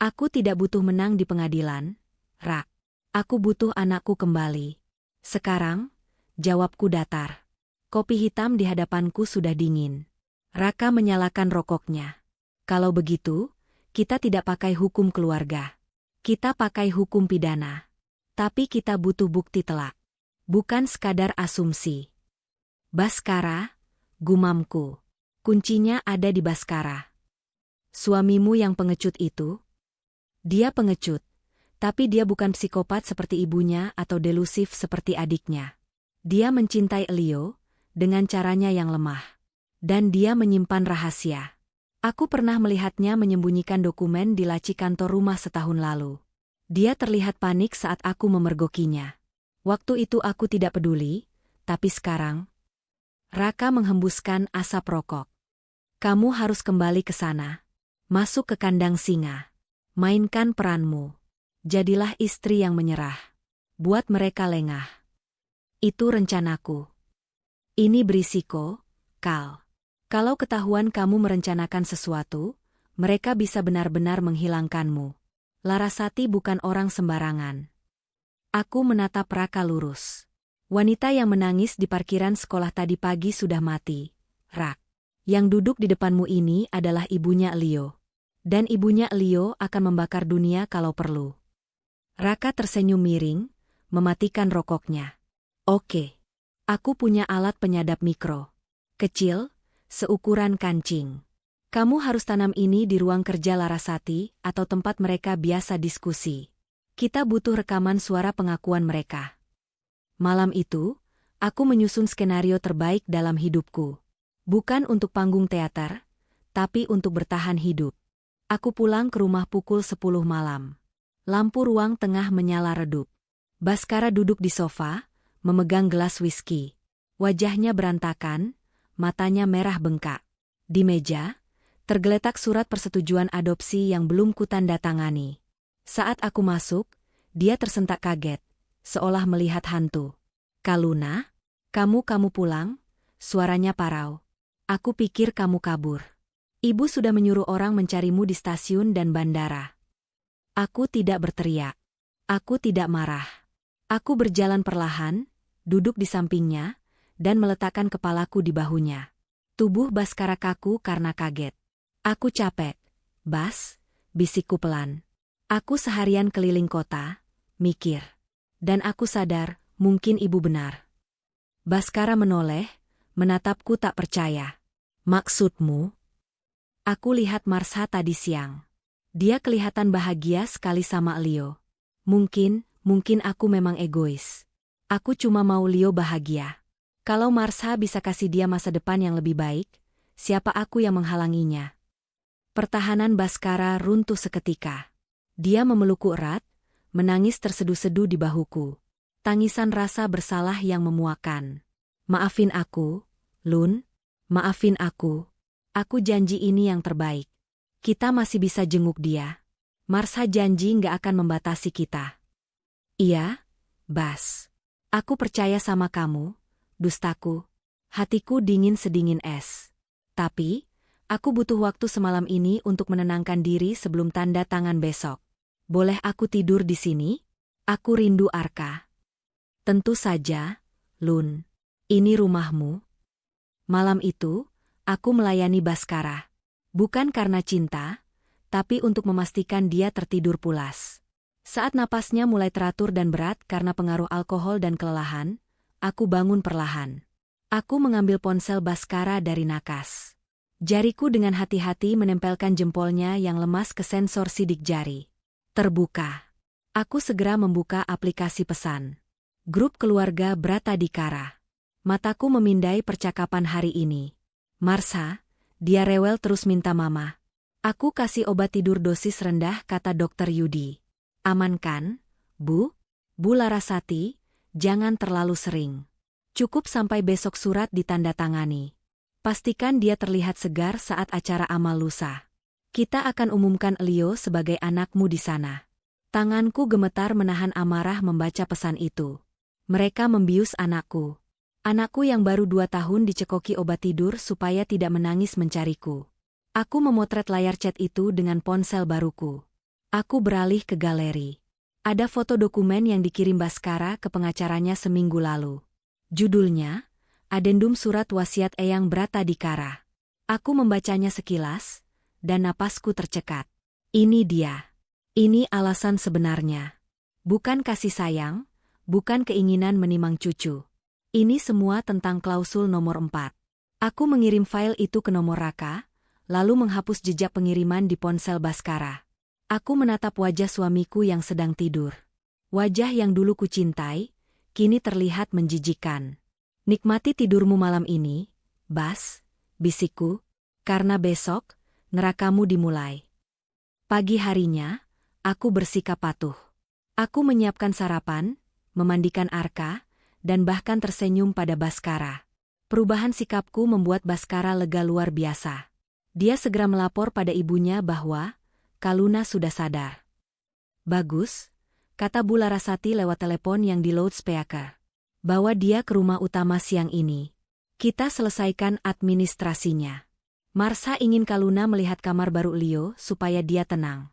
Aku tidak butuh menang di pengadilan, Rak. Aku butuh anakku kembali. Sekarang, jawabku datar. Kopi hitam di hadapanku sudah dingin. Raka menyalakan rokoknya. Kalau begitu, kita tidak pakai hukum keluarga. Kita pakai hukum pidana. Tapi kita butuh bukti telak. Bukan sekadar asumsi. Baskara, gumamku. Kuncinya ada di Baskara. Suamimu yang pengecut itu? Dia pengecut, tapi dia bukan psikopat seperti ibunya atau delusif seperti adiknya. Dia mencintai Leo dengan caranya yang lemah. Dan dia menyimpan rahasia. Aku pernah melihatnya menyembunyikan dokumen di laci kantor rumah setahun lalu. Dia terlihat panik saat aku memergokinya. Waktu itu aku tidak peduli, tapi sekarang... Raka menghembuskan asap rokok. Kamu harus kembali ke sana. Masuk ke kandang singa. Mainkan peranmu. Jadilah istri yang menyerah. Buat mereka lengah. Itu rencanaku. Ini berisiko, Kal. Kalau ketahuan kamu merencanakan sesuatu, mereka bisa benar-benar menghilangkanmu. Larasati bukan orang sembarangan. Aku menatap Raka lurus. Wanita yang menangis di parkiran sekolah tadi pagi sudah mati, Rak. Yang duduk di depanmu ini adalah ibunya Leo. Dan ibunya Leo akan membakar dunia kalau perlu. Raka tersenyum miring, mematikan rokoknya. Oke. Aku punya alat penyadap mikro. Kecil, seukuran kancing. Kamu harus tanam ini di ruang kerja Larasati atau tempat mereka biasa diskusi. Kita butuh rekaman suara pengakuan mereka. Malam itu, aku menyusun skenario terbaik dalam hidupku. Bukan untuk panggung teater, tapi untuk bertahan hidup. Aku pulang ke rumah pukul 10 malam. Lampu ruang tengah menyala redup. Baskara duduk di sofa, memegang gelas whisky. Wajahnya berantakan, matanya merah bengkak. Di meja, tergeletak surat persetujuan adopsi yang belum kutandatangani. Saat aku masuk, dia tersentak kaget, seolah melihat hantu. Kaluna, kamu pulang? Suaranya parau. Aku pikir kamu kabur. Ibu sudah menyuruh orang mencarimu di stasiun dan bandara. Aku tidak berteriak. Aku tidak marah. Aku berjalan perlahan, duduk di sampingnya, dan meletakkan kepalaku di bahunya. Tubuh Baskara kaku karena kaget. Aku capek, Bas, bisikku pelan. Aku seharian keliling kota, mikir. Dan aku sadar, mungkin ibu benar. Baskara menoleh, menatapku tak percaya. Maksudmu? Aku lihat Marsha tadi siang. Dia kelihatan bahagia sekali sama Leo. Mungkin aku memang egois. Aku cuma mau Leo bahagia. Kalau Marsha bisa kasih dia masa depan yang lebih baik, siapa aku yang menghalanginya? Pertahanan Baskara runtuh seketika. Dia memelukku erat, menangis terseduh-seduh di bahuku. Tangisan rasa bersalah yang memuakan. Maafin aku, Lun. Maafin aku. Aku janji ini yang terbaik. Kita masih bisa jenguk dia. Marsha janji nggak akan membatasi kita. Iya, Bas. Aku percaya sama kamu, dustaku. Hatiku dingin sedingin es. Tapi, aku butuh waktu semalam ini untuk menenangkan diri sebelum tanda tangan besok. Boleh aku tidur di sini? Aku rindu Arka. Tentu saja, Lun. Ini rumahmu. Malam itu, aku melayani Baskara. Bukan karena cinta, tapi untuk memastikan dia tertidur pulas. Saat napasnya mulai teratur dan berat karena pengaruh alkohol dan kelelahan, aku bangun perlahan. Aku mengambil ponsel Baskara dari nakas. Jariku dengan hati-hati menempelkan jempolnya yang lemas ke sensor sidik jari. Terbuka. Aku segera membuka aplikasi pesan. Grup keluarga Bratadikara. Mataku memindai percakapan hari ini. Marsha, dia rewel terus minta mama. Aku kasih obat tidur dosis rendah, kata Dokter Yudi. Aman kan, Bu? Bu Larasati, jangan terlalu sering. Cukup sampai besok surat ditandatangani. Pastikan dia terlihat segar saat acara amal lusa. Kita akan umumkan Elio sebagai anakmu di sana. Tanganku gemetar menahan amarah membaca pesan itu. Mereka membius anakku. Anakku yang baru 2 tahun dicekoki obat tidur supaya tidak menangis mencariku. Aku memotret layar chat itu dengan ponsel baruku. Aku beralih ke galeri. Ada foto dokumen yang dikirim Baskara ke pengacaranya seminggu lalu. Judulnya, Adendum Surat Wasiat Eyang Bratadikara. Aku membacanya sekilas, dan napasku tercekat. Ini dia. Ini alasan sebenarnya. Bukan kasih sayang, bukan keinginan menimang cucu. Ini semua tentang klausul nomor 4. Aku mengirim file itu ke nomor Raka, lalu menghapus jejak pengiriman di ponsel Baskara. Aku menatap wajah suamiku yang sedang tidur. Wajah yang dulu kucintai, kini terlihat menjijikkan. Nikmati tidurmu malam ini, Bas, bisikku, karena besok, nerakamu dimulai. Pagi harinya, aku bersikap patuh. Aku menyiapkan sarapan, memandikan Arka, dan bahkan tersenyum pada Baskara. Perubahan sikapku membuat Baskara lega luar biasa. Dia segera melapor pada ibunya bahwa Kaluna sudah sadar. Bagus, kata Bu Larasati lewat telepon yang di loudspeaker. Bawa dia ke rumah utama siang ini. Kita selesaikan administrasinya. Marsha ingin Kaluna melihat kamar baru Leo supaya dia tenang.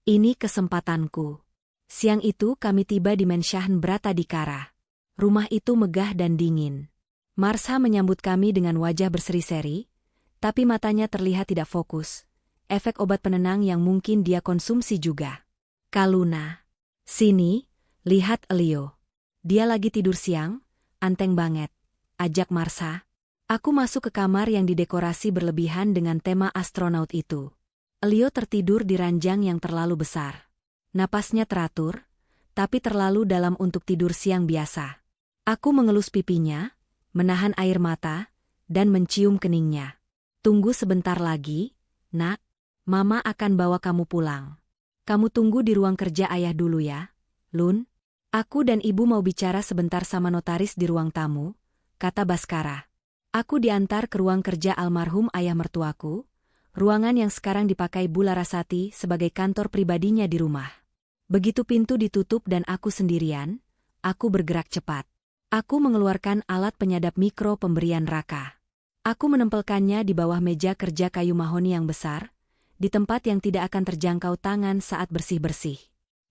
Ini kesempatanku. Siang itu kami tiba di Menshahan Bratadikara. Rumah itu megah dan dingin. Marsha menyambut kami dengan wajah berseri-seri, tapi matanya terlihat tidak fokus. Efek obat penenang yang mungkin dia konsumsi juga. Kaluna. Sini, lihat Elio. Dia lagi tidur siang, anteng banget. Ajak Marsha. Aku masuk ke kamar yang didekorasi berlebihan dengan tema astronaut itu. Elio tertidur di ranjang yang terlalu besar. Napasnya teratur, tapi terlalu dalam untuk tidur siang biasa. Aku mengelus pipinya, menahan air mata, dan mencium keningnya. Tunggu sebentar lagi, nak. Mama akan bawa kamu pulang. Kamu tunggu di ruang kerja ayah dulu ya, Lun. Aku dan ibu mau bicara sebentar sama notaris di ruang tamu, kata Baskara. Aku diantar ke ruang kerja almarhum ayah mertuaku, ruangan yang sekarang dipakai Bu Larasati sebagai kantor pribadinya di rumah. Begitu pintu ditutup dan aku sendirian, aku bergerak cepat. Aku mengeluarkan alat penyadap mikro pemberian Raka. Aku menempelkannya di bawah meja kerja kayu mahoni yang besar, di tempat yang tidak akan terjangkau tangan saat bersih-bersih.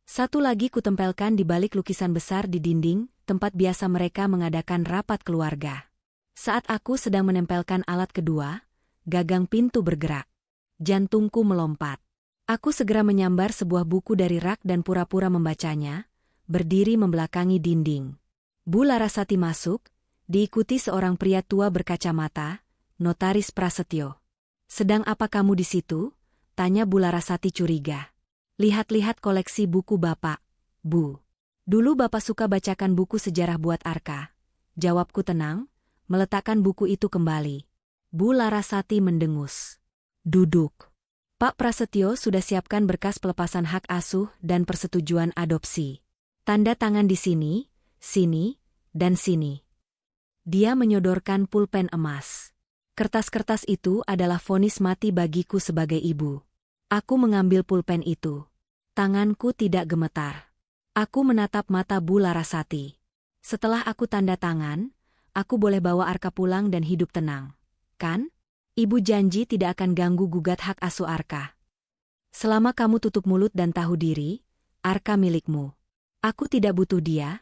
Satu lagi kutempelkan di balik lukisan besar di dinding, tempat biasa mereka mengadakan rapat keluarga. Saat aku sedang menempelkan alat kedua, gagang pintu bergerak. Jantungku melompat. Aku segera menyambar sebuah buku dari rak dan pura-pura membacanya, berdiri membelakangi dinding. Bu Larasati masuk, diikuti seorang pria tua berkacamata, Notaris Prasetyo. Sedang apa kamu di situ? Tanya Bu Larasati curiga. Lihat-lihat koleksi buku Bapak, Bu. Dulu Bapak suka bacakan buku sejarah buat Arka. Jawabku tenang, meletakkan buku itu kembali. Bu Larasati mendengus. Duduk. Pak Prasetyo sudah siapkan berkas pelepasan hak asuh dan persetujuan adopsi. Tanda tangan di sini, dan sini. Dia menyodorkan pulpen emas. Kertas-kertas itu adalah vonis mati bagiku sebagai ibu. Aku mengambil pulpen itu. Tanganku tidak gemetar. Aku menatap mata Bu Larasati. Setelah aku tanda tangan, aku boleh bawa Arka pulang dan hidup tenang. Kan? Ibu janji tidak akan ganggu gugat hak asuh Arka. Selama kamu tutup mulut dan tahu diri, Arka milikmu. Aku tidak butuh dia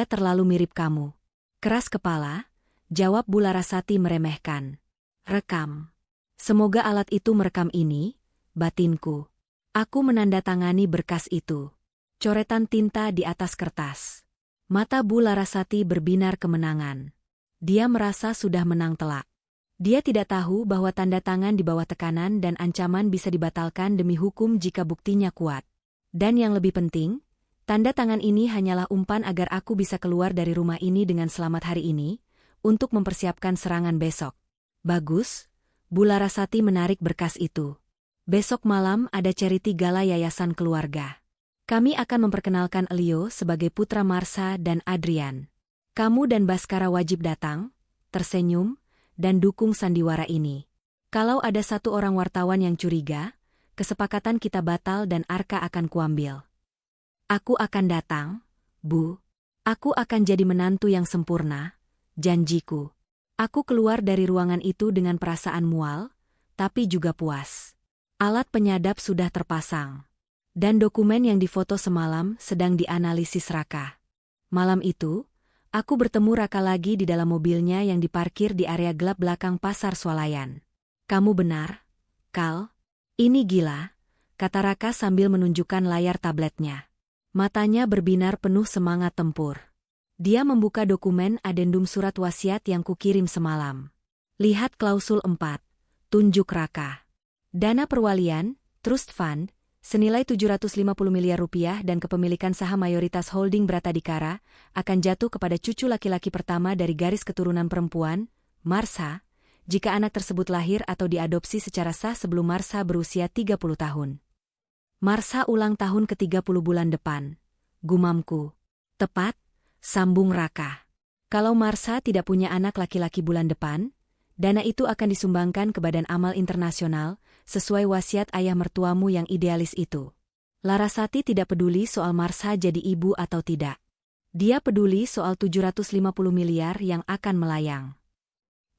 terlalu mirip kamu. Keras kepala, jawab Bu Larasati meremehkan. Rekam. Semoga alat itu merekam ini, batinku. Aku menandatangani berkas itu. Coretan tinta di atas kertas. Mata Bu Larasati berbinar kemenangan. Dia merasa sudah menang telak. Dia tidak tahu bahwa tanda tangan di bawah tekanan dan ancaman bisa dibatalkan demi hukum jika buktinya kuat. Dan yang lebih penting, tanda tangan ini hanyalah umpan agar aku bisa keluar dari rumah ini dengan selamat hari ini, untuk mempersiapkan serangan besok. Bagus, Bu Larasati menarik berkas itu. Besok malam ada charity gala Yayasan Keluarga. Kami akan memperkenalkan Elio sebagai putra Marsha dan Adrian. Kamu dan Baskara wajib datang, tersenyum, dan dukung sandiwara ini. Kalau ada satu orang wartawan yang curiga, kesepakatan kita batal dan Arka akan kuambil. Aku akan datang, Bu. Aku akan jadi menantu yang sempurna, janjiku. Aku keluar dari ruangan itu dengan perasaan mual, tapi juga puas. Alat penyadap sudah terpasang. Dan dokumen yang difoto semalam sedang dianalisis Raka. Malam itu, aku bertemu Raka lagi di dalam mobilnya yang diparkir di area gelap belakang Pasar Swalayan. Kamu benar, Kal. Ini gila, kata Raka sambil menunjukkan layar tabletnya. Matanya berbinar penuh semangat tempur. Dia membuka dokumen adendum surat wasiat yang kukirim semalam. Lihat klausul 4, tunjuk Raka. Dana perwalian, trust fund, senilai 750 miliar rupiah dan kepemilikan saham mayoritas holding Bratadikara akan jatuh kepada cucu laki-laki pertama dari garis keturunan perempuan, Marsha, jika anak tersebut lahir atau diadopsi secara sah sebelum Marsha berusia 30 tahun. Marsha ulang tahun ke-30 bulan depan. Gumamku. Tepat, sambung Raka. Kalau Marsha tidak punya anak laki-laki bulan depan, dana itu akan disumbangkan ke Badan Amal Internasional, sesuai wasiat ayah mertuamu yang idealis itu. Larasati tidak peduli soal Marsha jadi ibu atau tidak. Dia peduli soal 750 miliar yang akan melayang.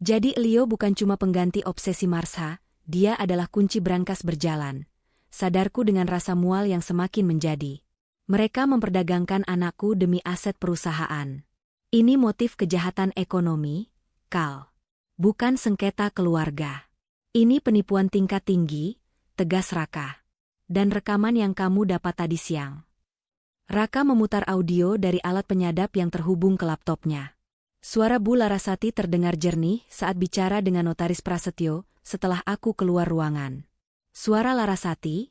Jadi Elio bukan cuma pengganti obsesi Marsha, dia adalah kunci brankas berjalan. Sadarku dengan rasa mual yang semakin menjadi. Mereka memperdagangkan anakku demi aset perusahaan. Ini motif kejahatan ekonomi, Kal. Bukan sengketa keluarga. Ini penipuan tingkat tinggi, tegas Raka. Dan rekaman yang kamu dapat tadi siang. Raka memutar audio dari alat penyadap yang terhubung ke laptopnya. Suara Bu Larasati terdengar jernih saat bicara dengan Notaris Prasetyo setelah aku keluar ruangan. Suara Larasati,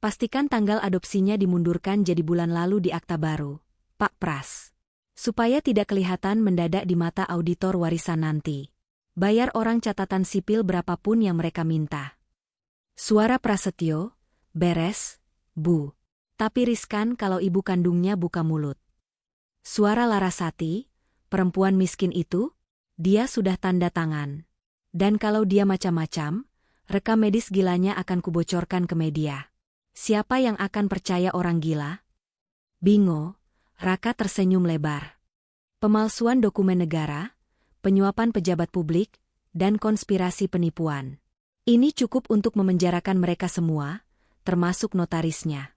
pastikan tanggal adopsinya dimundurkan jadi bulan lalu di akta baru, Pak Pras. Supaya tidak kelihatan mendadak di mata auditor warisan nanti. Bayar orang catatan sipil berapapun yang mereka minta. Suara Prasetyo, beres, Bu. Tapi riskan kalau ibu kandungnya buka mulut. Suara Larasati, perempuan miskin itu, dia sudah tanda tangan. Dan kalau dia macam-macam, rekam medis gilanya akan kubocorkan ke media. Siapa yang akan percaya orang gila? Bingo, Raka tersenyum lebar. Pemalsuan dokumen negara, penyuapan pejabat publik, dan konspirasi penipuan. Ini cukup untuk memenjarakan mereka semua, termasuk notarisnya.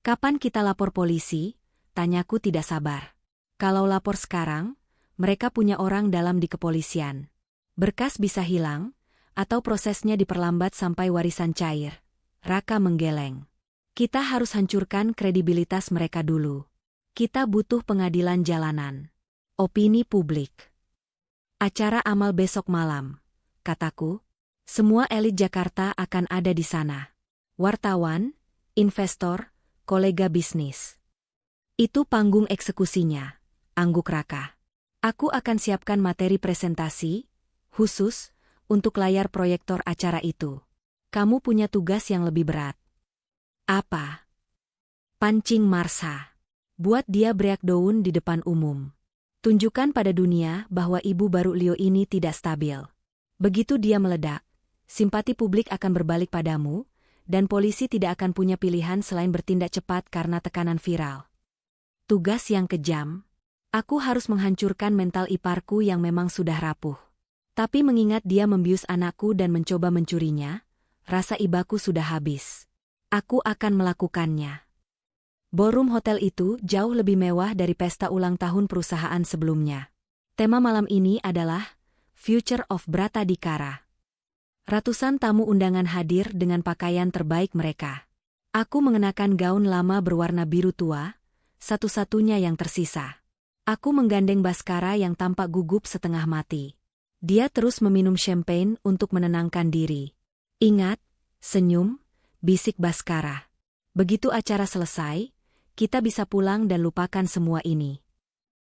Kapan kita lapor polisi? Tanyaku tidak sabar. Kalau lapor sekarang, mereka punya orang dalam di kepolisian. Berkas bisa hilang, atau prosesnya diperlambat sampai warisan cair. Raka menggeleng. Kita harus hancurkan kredibilitas mereka dulu. Kita butuh pengadilan jalanan. Opini publik. Acara amal besok malam, kataku. Semua elit Jakarta akan ada di sana. Wartawan, investor, kolega bisnis. Itu panggung eksekusinya, angguk Raka. Aku akan siapkan materi presentasi, khusus, untuk layar proyektor acara itu. Kamu punya tugas yang lebih berat. Apa? Pancing Marsha. Buat dia break daun di depan umum. Tunjukkan pada dunia bahwa ibu baru Leo ini tidak stabil. Begitu dia meledak, simpati publik akan berbalik padamu, dan polisi tidak akan punya pilihan selain bertindak cepat karena tekanan viral. Tugas yang kejam. Aku harus menghancurkan mental iparku yang memang sudah rapuh. Tapi mengingat dia membius anakku dan mencoba mencurinya, rasa ibaku sudah habis. Aku akan melakukannya. Ballroom hotel itu jauh lebih mewah dari pesta ulang tahun perusahaan sebelumnya. Tema malam ini adalah Future of Bratadikara. Ratusan tamu undangan hadir dengan pakaian terbaik mereka. Aku mengenakan gaun lama berwarna biru tua, satu-satunya yang tersisa. Aku menggandeng Baskara yang tampak gugup setengah mati. Dia terus meminum champagne untuk menenangkan diri. Ingat, senyum, bisik Baskara. Begitu acara selesai, kita bisa pulang dan lupakan semua ini.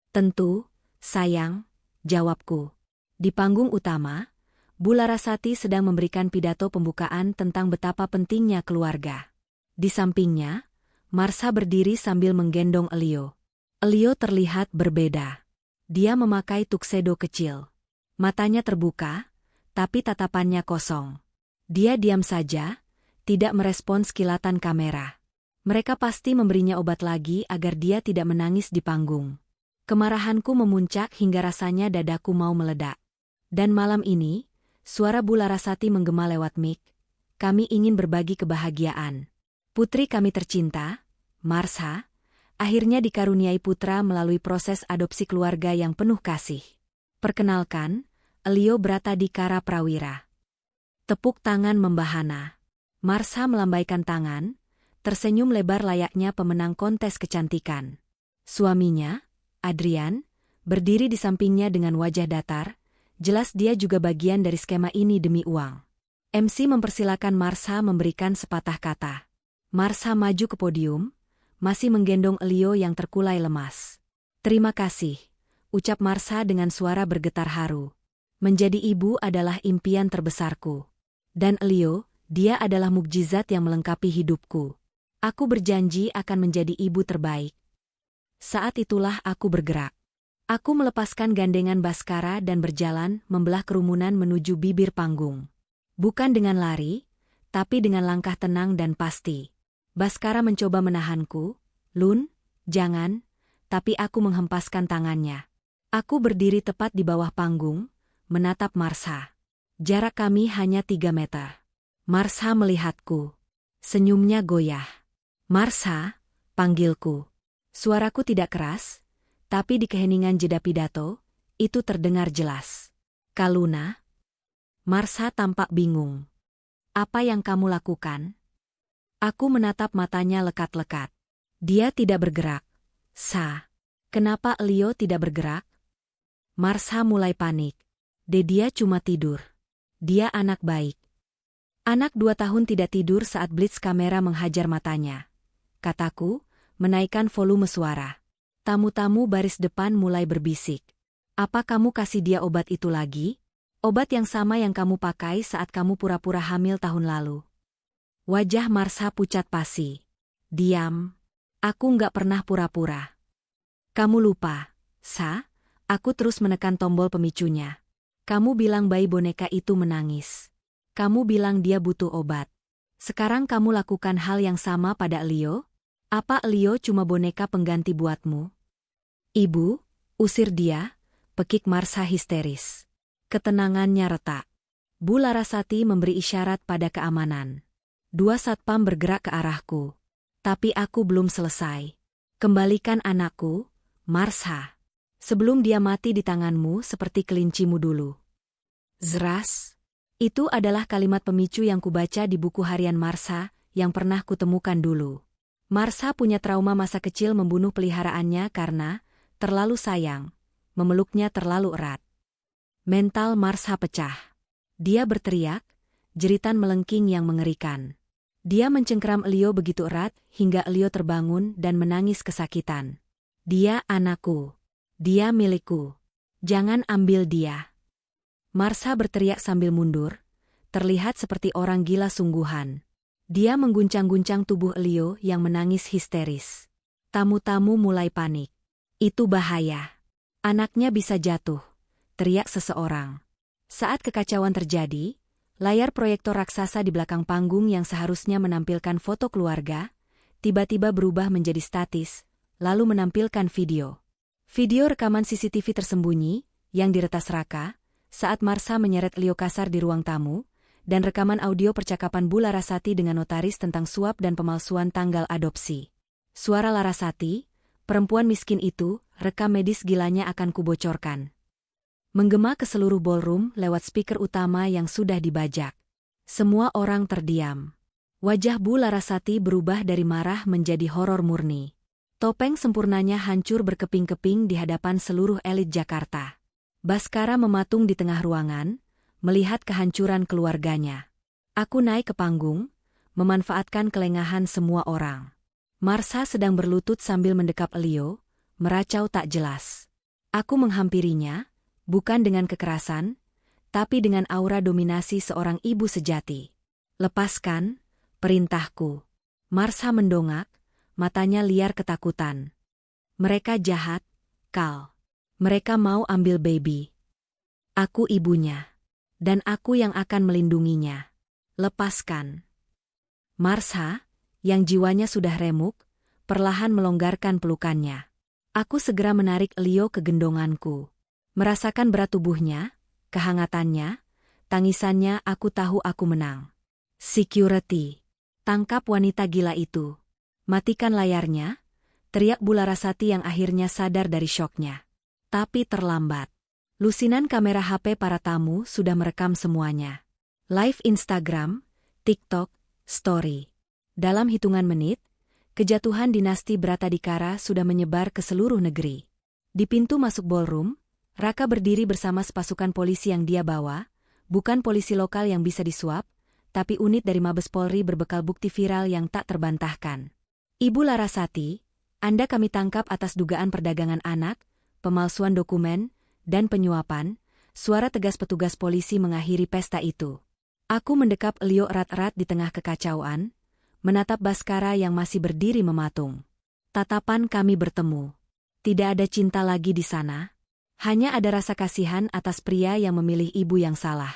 Tentu, sayang, jawabku. Di panggung utama, Bu Larasati sedang memberikan pidato pembukaan tentang betapa pentingnya keluarga. Di sampingnya, Marsha berdiri sambil menggendong Elio. Elio terlihat berbeda. Dia memakai tuxedo kecil. Matanya terbuka, tapi tatapannya kosong. Dia diam saja, tidak merespons kilatan kamera. Mereka pasti memberinya obat lagi agar dia tidak menangis di panggung. Kemarahanku memuncak hingga rasanya dadaku mau meledak. Dan malam ini, suara Bu Larasati menggema lewat mic. Kami ingin berbagi kebahagiaan. Putri kami tercinta, Marsha, akhirnya dikaruniai putra melalui proses adopsi keluarga yang penuh kasih. Perkenalkan, Elio Bratadikara Prawira. Tepuk tangan membahana. Marsha melambaikan tangan, tersenyum lebar layaknya pemenang kontes kecantikan. Suaminya, Adrian, berdiri di sampingnya dengan wajah datar, jelas dia juga bagian dari skema ini demi uang. MC mempersilakan Marsha memberikan sepatah kata. Marsha maju ke podium, masih menggendong Elio yang terkulai lemas. Terima kasih, ucap Marsha dengan suara bergetar haru. Menjadi ibu adalah impian terbesarku. Dan Elio, dia adalah mukjizat yang melengkapi hidupku. Aku berjanji akan menjadi ibu terbaik. Saat itulah aku bergerak. Aku melepaskan gandengan Baskara dan berjalan membelah kerumunan menuju bibir panggung. Bukan dengan lari, tapi dengan langkah tenang dan pasti. Baskara mencoba menahanku. Lun, jangan, tapi aku menghempaskan tangannya. Aku berdiri tepat di bawah panggung, menatap Marsha. Jarak kami hanya 3 meter. Marsha melihatku. Senyumnya goyah. Marsha, panggilku. Suaraku tidak keras, tapi di keheningan jeda pidato, itu terdengar jelas. Kaluna. Marsha tampak bingung. Apa yang kamu lakukan? Aku menatap matanya lekat-lekat. Dia tidak bergerak. Kenapa Elio tidak bergerak? Marsha mulai panik. Dia cuma tidur. Dia anak baik. Anak 2 tahun tidak tidur saat blitz kamera menghajar matanya. Kataku, menaikkan volume suara. Tamu-tamu baris depan mulai berbisik. Apa kamu kasih dia obat itu lagi? Obat yang sama yang kamu pakai saat kamu pura-pura hamil tahun lalu. Wajah Marsha pucat pasi. Diam. Aku nggak pernah pura-pura. Kamu lupa, aku terus menekan tombol pemicunya. Kamu bilang bayi boneka itu menangis. Kamu bilang dia butuh obat. Sekarang kamu lakukan hal yang sama pada Elio? Apa Elio cuma boneka pengganti buatmu? Ibu, usir dia, pekik Marsha histeris. Ketenangannya retak. Bu Larasati memberi isyarat pada keamanan. 2 satpam bergerak ke arahku. Tapi aku belum selesai. Kembalikan anakku, Marsha. Sebelum dia mati di tanganmu seperti kelincimu dulu. Zeras. Itu adalah kalimat pemicu yang kubaca di buku harian Marsha yang pernah kutemukan dulu. Marsha punya trauma masa kecil membunuh peliharaannya karena terlalu sayang, memeluknya terlalu erat. Mental Marsha pecah. Dia berteriak, jeritan melengking yang mengerikan. Dia mencengkeram Elio begitu erat hingga Elio terbangun dan menangis kesakitan. Dia anakku. Dia milikku. Jangan ambil dia. Marsha berteriak sambil mundur, terlihat seperti orang gila sungguhan. Dia mengguncang-guncang tubuh Elio yang menangis histeris. Tamu-tamu mulai panik. Itu bahaya. Anaknya bisa jatuh, teriak seseorang. Saat kekacauan terjadi, Layar proyektor raksasa di belakang panggung yang seharusnya menampilkan foto keluarga, tiba-tiba berubah menjadi statis, lalu menampilkan video. Video rekaman CCTV tersembunyi, yang diretas Raka, saat Marsha menyeret Leo kasar di ruang tamu, dan rekaman audio percakapan Bu Larasati dengan notaris tentang suap dan pemalsuan tanggal adopsi. Suara Larasati, perempuan miskin itu, rekam medis gilanya akan kubocorkan. Menggema ke seluruh ballroom lewat speaker utama yang sudah dibajak. Semua orang terdiam. Wajah Bu Larasati berubah dari marah menjadi horor murni. Topeng sempurnanya hancur berkeping-keping di hadapan seluruh elit Jakarta. Baskara mematung di tengah ruangan, melihat kehancuran keluarganya. Aku naik ke panggung, memanfaatkan kelengahan semua orang. Marsha sedang berlutut sambil mendekap Leo, meracau tak jelas. Aku menghampirinya, bukan dengan kekerasan, tapi dengan aura dominasi seorang ibu sejati. Lepaskan, perintahku. Marsha mendongak, matanya liar ketakutan. Mereka jahat, Kal. Mereka mau ambil baby. Aku ibunya. Dan aku yang akan melindunginya. Lepaskan. Marsha, yang jiwanya sudah remuk, perlahan melonggarkan pelukannya. Aku segera menarik Leo ke gendonganku. Merasakan berat tubuhnya, kehangatannya, tangisannya. Aku tahu aku menang. Security. Tangkap wanita gila itu. Matikan layarnya, teriak Bu Larasati yang akhirnya sadar dari syoknya. Tapi terlambat. Lusinan kamera HP para tamu sudah merekam semuanya. Live Instagram, TikTok, Story. Dalam hitungan menit, kejatuhan dinasti Bratadikara sudah menyebar ke seluruh negeri. Di pintu masuk ballroom, Raka berdiri bersama sepasukan polisi yang dia bawa, bukan polisi lokal yang bisa disuap, tapi unit dari Mabes Polri berbekal bukti viral yang tak terbantahkan. Ibu Larasati, Anda kami tangkap atas dugaan perdagangan anak, pemalsuan dokumen, dan penyuapan. Suara tegas petugas polisi mengakhiri pesta itu. Aku mendekap Leo erat-erat di tengah kekacauan, menatap Baskara yang masih berdiri mematung. Tatapan kami bertemu. Tidak ada cinta lagi di sana. Hanya ada rasa kasihan atas pria yang memilih ibu yang salah.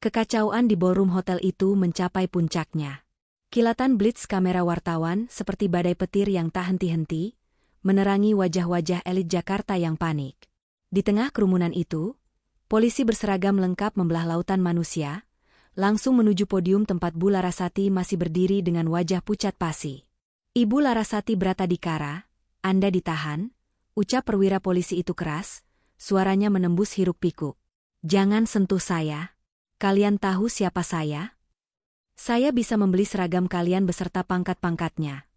Kekacauan di ballroom hotel itu mencapai puncaknya. Kilatan blitz kamera wartawan seperti badai petir yang tak henti-henti, menerangi wajah-wajah elit Jakarta yang panik. Di tengah kerumunan itu, polisi berseragam lengkap membelah lautan manusia, langsung menuju podium tempat Bu Larasati masih berdiri dengan wajah pucat pasi. Ibu Larasati Bratadikara, Anda ditahan, ucap perwira polisi itu keras, suaranya menembus hiruk-pikuk. Jangan sentuh saya. Kalian tahu siapa saya? Saya bisa membeli seragam kalian beserta pangkat-pangkatnya.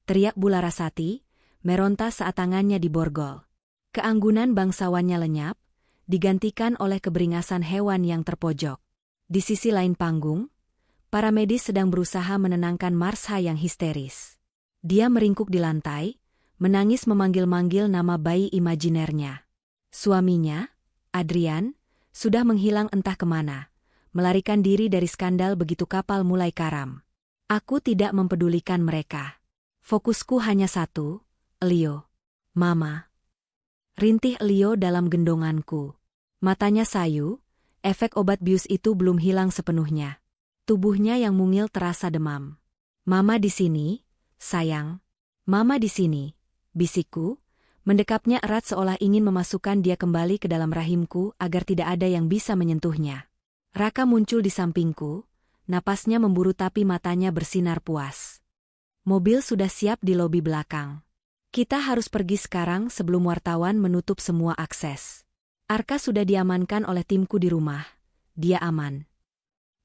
Teriak Bu Larasati, meronta saat tangannya diborgol. Keanggunan bangsawannya lenyap, digantikan oleh keberingasan hewan yang terpojok. Di sisi lain panggung, para medis sedang berusaha menenangkan Marsha yang histeris. Dia meringkuk di lantai, menangis memanggil-manggil nama bayi imajinernya. Suaminya, Adrian, sudah menghilang entah kemana, melarikan diri dari skandal begitu kapal mulai karam. Aku tidak mempedulikan mereka. Fokusku hanya satu, Leo. Mama. Rintih Leo dalam gendonganku. Matanya sayu, efek obat bius itu belum hilang sepenuhnya. Tubuhnya yang mungil terasa demam. Mama di sini, sayang. Mama di sini, bisikku. Mendekapnya erat seolah ingin memasukkan dia kembali ke dalam rahimku agar tidak ada yang bisa menyentuhnya. Raka muncul di sampingku, napasnya memburu tapi matanya bersinar puas. Mobil sudah siap di lobi belakang. Kita harus pergi sekarang sebelum wartawan menutup semua akses. Arka sudah diamankan oleh timku di rumah. Dia aman.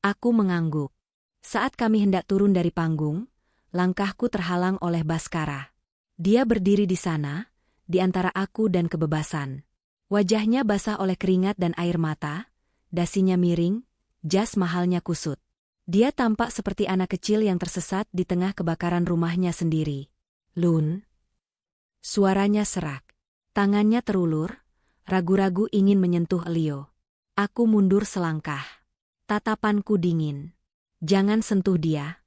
Aku mengangguk. Saat kami hendak turun dari panggung, langkahku terhalang oleh Baskara. Dia berdiri di sana, di antara aku dan kebebasan. Wajahnya basah oleh keringat dan air mata, dasinya miring, jas mahalnya kusut. Dia tampak seperti anak kecil yang tersesat di tengah kebakaran rumahnya sendiri. Lun. Suaranya serak. Tangannya terulur, ragu-ragu ingin menyentuh Leo. Aku mundur selangkah. Tatapanku dingin. Jangan sentuh dia.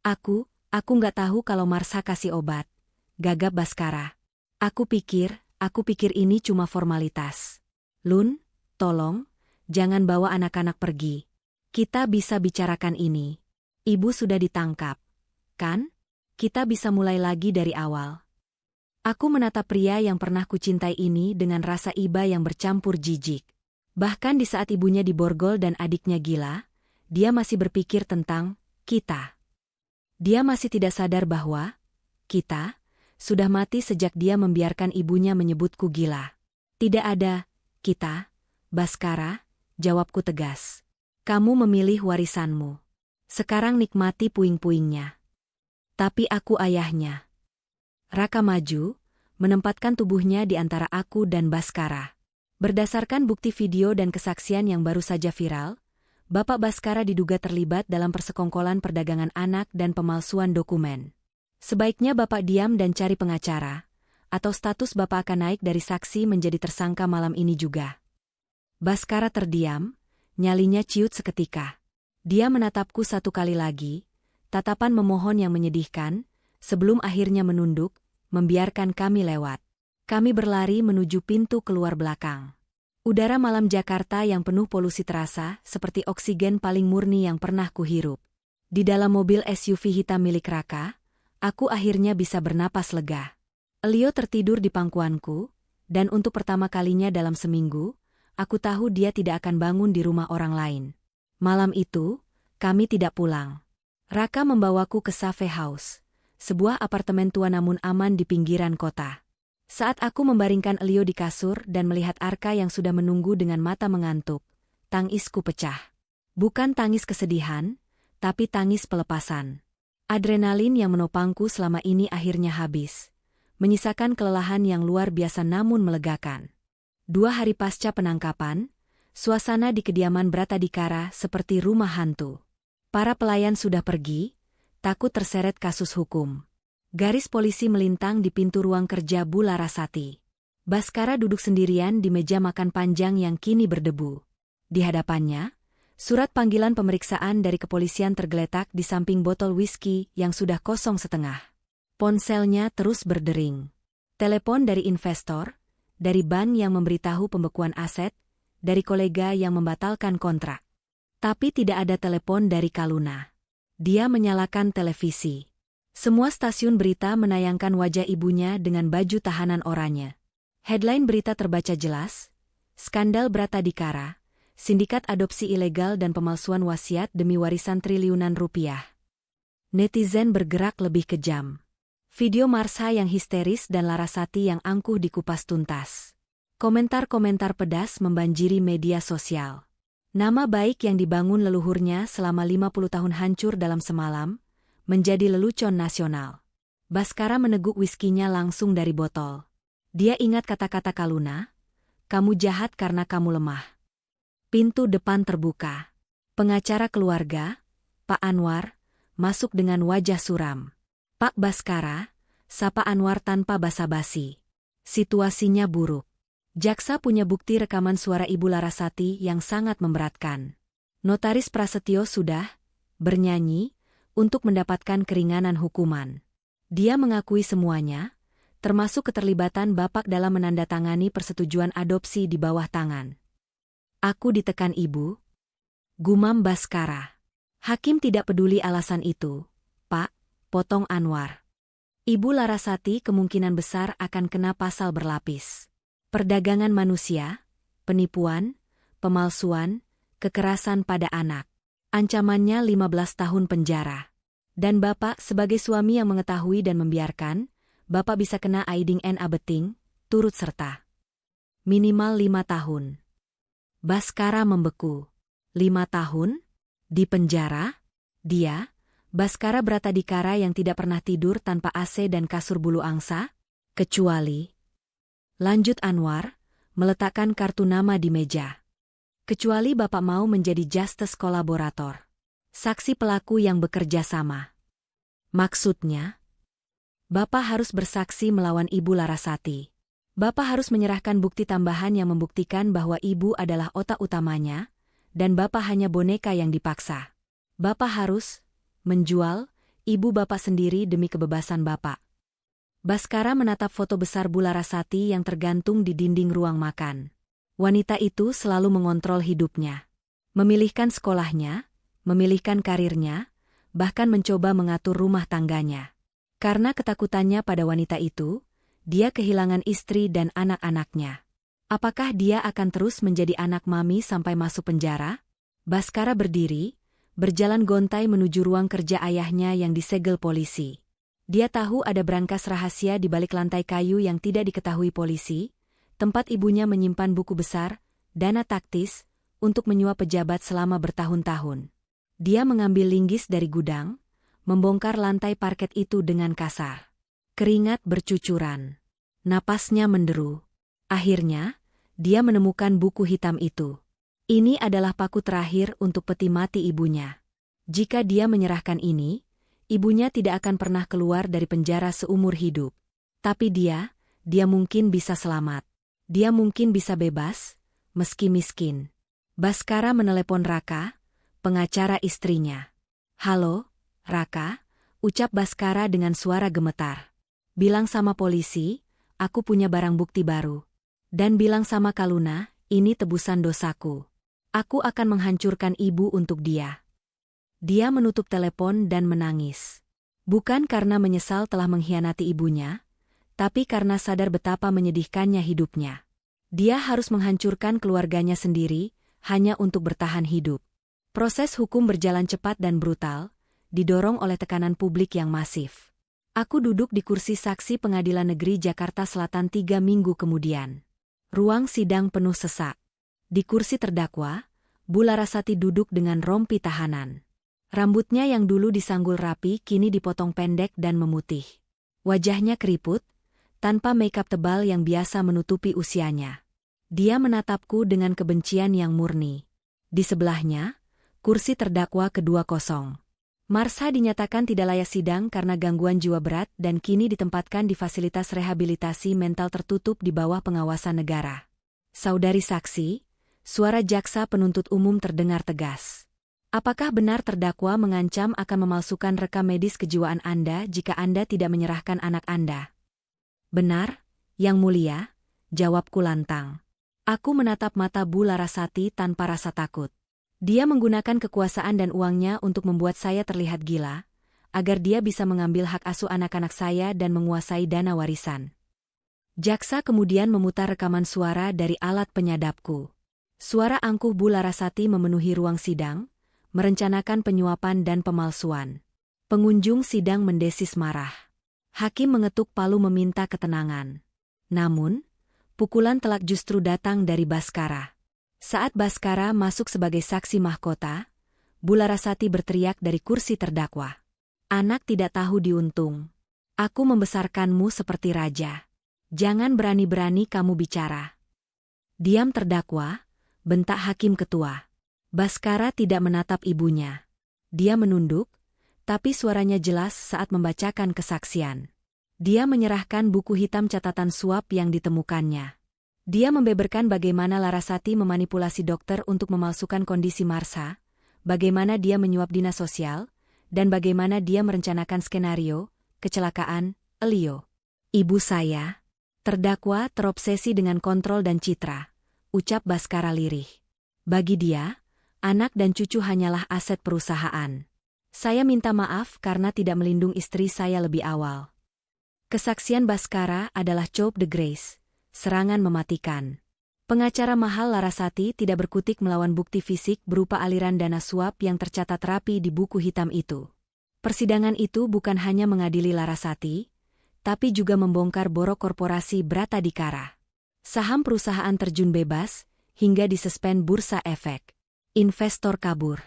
Aku nggak tahu kalau Marsha kasih obat. Gagap Baskara. Aku pikir ini cuma formalitas. Lun, tolong, jangan bawa anak-anak pergi. Kita bisa bicarakan ini. Ibu sudah ditangkap, kan? Kita bisa mulai lagi dari awal. Aku menatap pria yang pernah kucintai ini dengan rasa iba yang bercampur jijik. Bahkan di saat ibunya diborgol dan adiknya gila, dia masih berpikir tentang kita. Dia masih tidak sadar bahwa kita sudah mati sejak dia membiarkan ibunya menyebutku gila. Tidak ada kita, Baskara, jawabku tegas. Kamu memilih warisanmu. Sekarang nikmati puing-puingnya. Tapi aku ayahnya. Raka maju, menempatkan tubuhnya di antara aku dan Baskara. Berdasarkan bukti video dan kesaksian yang baru saja viral, Bapak Baskara diduga terlibat dalam persekongkolan perdagangan anak dan pemalsuan dokumen. Sebaiknya Bapak diam dan cari pengacara, atau status Bapak akan naik dari saksi menjadi tersangka malam ini juga. Baskara terdiam, nyalinya ciut seketika. Dia menatapku satu kali lagi, tatapan memohon yang menyedihkan, sebelum akhirnya menunduk, membiarkan kami lewat. Kami berlari menuju pintu keluar belakang. Udara malam Jakarta yang penuh polusi terasa seperti oksigen paling murni yang pernah kuhirup. Di dalam mobil SUV hitam milik Raka, aku akhirnya bisa bernapas lega. Elio tertidur di pangkuanku, dan untuk pertama kalinya dalam seminggu, aku tahu dia tidak akan bangun di rumah orang lain. Malam itu, kami tidak pulang. Raka membawaku ke Cafe House, sebuah apartemen tua namun aman di pinggiran kota. Saat aku membaringkan Elio di kasur dan melihat Arka yang sudah menunggu dengan mata mengantuk, tangisku pecah. Bukan tangis kesedihan, tapi tangis pelepasan. Adrenalin yang menopangku selama ini akhirnya habis, menyisakan kelelahan yang luar biasa namun melegakan. 2 hari pasca penangkapan, suasana di kediaman Bratadikara seperti rumah hantu. Para pelayan sudah pergi, takut terseret kasus hukum. Garis polisi melintang di pintu ruang kerja Bu Larasati. Baskara duduk sendirian di meja makan panjang yang kini berdebu. Di hadapannya, surat panggilan pemeriksaan dari kepolisian tergeletak di samping botol whisky yang sudah kosong setengah. Ponselnya terus berdering. Telepon dari investor, dari bank yang memberitahu pembekuan aset, dari kolega yang membatalkan kontrak. Tapi tidak ada telepon dari Kaluna. Dia menyalakan televisi. Semua stasiun berita menayangkan wajah ibunya dengan baju tahanan oranye. Headline berita terbaca jelas, skandal Bratadikara, sindikat adopsi ilegal dan pemalsuan wasiat demi warisan triliunan rupiah. Netizen bergerak lebih kejam. Video Marsha yang histeris dan Larasati yang angkuh dikupas tuntas. Komentar-komentar pedas membanjiri media sosial. Nama baik yang dibangun leluhurnya selama 50 tahun hancur dalam semalam, menjadi lelucon nasional. Baskara meneguk whiskinya langsung dari botol. Dia ingat kata-kata Kaluna, "Kamu jahat karena kamu lemah." Pintu depan terbuka. Pengacara keluarga, Pak Anwar, masuk dengan wajah suram. "Pak Baskara," sapa Anwar tanpa basa-basi. Situasinya buruk. Jaksa punya bukti rekaman suara Ibu Larasati yang sangat memberatkan. Notaris Prasetyo sudah bernyanyi untuk mendapatkan keringanan hukuman. Dia mengakui semuanya, termasuk keterlibatan Bapak dalam menandatangani persetujuan adopsi di bawah tangan. "Aku ditekan Ibu," gumam Baskara. "Hakim tidak peduli alasan itu, Pak," potong Anwar. "Ibu Larasati kemungkinan besar akan kena pasal berlapis. Perdagangan manusia, penipuan, pemalsuan, kekerasan pada anak. Ancamannya 15 tahun penjara. Dan Bapak sebagai suami yang mengetahui dan membiarkan, Bapak bisa kena aiding and abetting, turut serta. Minimal 5 tahun. Baskara membeku. 5 tahun? Di penjara? Dia, Baskara Bratadikara yang tidak pernah tidur tanpa AC dan kasur bulu angsa? Kecuali. Lanjut Anwar, meletakkan kartu nama di meja. Kecuali Bapak mau menjadi justice kolaborator. Saksi pelaku yang bekerja sama. Maksudnya? Bapak harus bersaksi melawan Ibu Larasati. Bapak harus menyerahkan bukti tambahan yang membuktikan bahwa Ibu adalah otak utamanya, dan Bapak hanya boneka yang dipaksa. Bapak harus menjual ibu Bapak sendiri demi kebebasan Bapak. Baskara menatap foto besar Bu Larasati yang tergantung di dinding ruang makan. Wanita itu selalu mengontrol hidupnya. Memilihkan sekolahnya, memilihkan karirnya, bahkan mencoba mengatur rumah tangganya. Karena ketakutannya pada wanita itu, dia kehilangan istri dan anak-anaknya. Apakah dia akan terus menjadi anak mami sampai masuk penjara? Baskara berdiri, berjalan gontai menuju ruang kerja ayahnya yang disegel polisi. Dia tahu ada brankas rahasia di balik lantai kayu yang tidak diketahui polisi, tempat ibunya menyimpan buku besar, dana taktis, untuk menyuap pejabat selama bertahun-tahun. Dia mengambil linggis dari gudang, membongkar lantai parket itu dengan kasar. Keringat bercucuran. Napasnya menderu. Akhirnya, dia menemukan buku hitam itu. Ini adalah paku terakhir untuk peti mati ibunya. Jika dia menyerahkan ini, ibunya tidak akan pernah keluar dari penjara seumur hidup. Tapi dia mungkin bisa selamat. Dia mungkin bisa bebas, meski miskin. Baskara menelepon Raka, pengacara istrinya. "Halo, Raka," ucap Baskara dengan suara gemetar. "Bilang sama polisi, aku punya barang bukti baru. Dan bilang sama Kaluna, ini tebusan dosaku. Aku akan menghancurkan ibu untuk dia." Dia menutup telepon dan menangis. Bukan karena menyesal telah mengkhianati ibunya, tapi karena sadar betapa menyedihkannya hidupnya. Dia harus menghancurkan keluarganya sendiri, hanya untuk bertahan hidup. Proses hukum berjalan cepat dan brutal, didorong oleh tekanan publik yang masif. Aku duduk di kursi saksi Pengadilan Negeri Jakarta Selatan 3 minggu kemudian. Ruang sidang penuh sesak. Di kursi terdakwa, Bu Larasati duduk dengan rompi tahanan. Rambutnya yang dulu disanggul rapi kini dipotong pendek dan memutih. Wajahnya keriput, tanpa makeup tebal yang biasa menutupi usianya. Dia menatapku dengan kebencian yang murni. Di sebelahnya, kursi terdakwa kedua kosong. Marsha dinyatakan tidak layak sidang karena gangguan jiwa berat dan kini ditempatkan di fasilitas rehabilitasi mental tertutup di bawah pengawasan negara. "Saudari saksi," suara jaksa penuntut umum terdengar tegas. "Apakah benar terdakwa mengancam akan memalsukan rekam medis kejiwaan Anda jika Anda tidak menyerahkan anak Anda?" "Benar, Yang Mulia," jawabku lantang. Aku menatap mata Bu Larasati tanpa rasa takut. Dia menggunakan kekuasaan dan uangnya untuk membuat saya terlihat gila, agar dia bisa mengambil hak asuh anak-anak saya dan menguasai dana warisan. Jaksa kemudian memutar rekaman suara dari alat penyadapku. Suara angkuh Bu Larasati memenuhi ruang sidang, merencanakan penyuapan dan pemalsuan. Pengunjung sidang mendesis marah. Hakim mengetuk palu meminta ketenangan. Namun, pukulan telak justru datang dari Baskara. Saat Baskara masuk sebagai saksi mahkota, Bu Larasati berteriak dari kursi terdakwa. "Anak tidak tahu diuntung. Aku membesarkanmu seperti raja. Jangan berani-berani kamu bicara." "Diam terdakwa," bentak hakim ketua. Baskara tidak menatap ibunya. Dia menunduk, tapi suaranya jelas saat membacakan kesaksian. Dia menyerahkan buku hitam catatan suap yang ditemukannya. Dia membeberkan bagaimana Larasati memanipulasi dokter untuk memalsukan kondisi Marsha, bagaimana dia menyuap dinas sosial, dan bagaimana dia merencanakan skenario kecelakaan Elio. "Ibu saya," terdakwa terobsesi dengan kontrol dan citra, ucap Baskara lirih. "Bagi dia, anak dan cucu hanyalah aset perusahaan. Saya minta maaf karena tidak melindungi istri saya lebih awal." Kesaksian Baskara adalah coup de grace. Serangan mematikan. Pengacara mahal Larasati tidak berkutik melawan bukti fisik berupa aliran dana suap yang tercatat rapi di buku hitam itu. Persidangan itu bukan hanya mengadili Larasati, tapi juga membongkar borok korporasi Bratadikara. Saham perusahaan terjun bebas, hingga disuspend bursa efek. Investor kabur.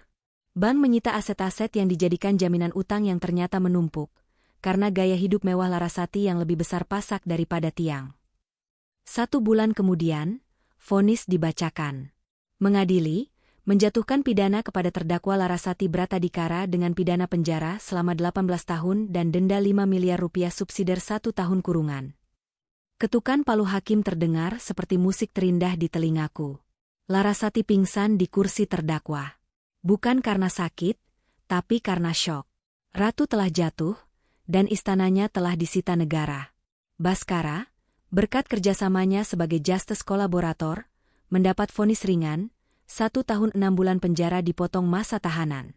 Bank menyita aset-aset yang dijadikan jaminan utang yang ternyata menumpuk, karena gaya hidup mewah Larasati yang lebih besar pasak daripada tiang. 1 bulan kemudian, vonis dibacakan. Mengadili, menjatuhkan pidana kepada terdakwa Larasati Bratadikara dengan pidana penjara selama 18 tahun dan denda 5 miliar rupiah subsidiar 1 tahun kurungan. Ketukan palu hakim terdengar seperti musik terindah di telingaku. Larasati pingsan di kursi terdakwa. Bukan karena sakit, tapi karena syok. Ratu telah jatuh, dan istananya telah disita negara. Baskara, berkat kerjasamanya sebagai justice kolaborator, mendapat vonis ringan, 1 tahun 6 bulan penjara dipotong masa tahanan.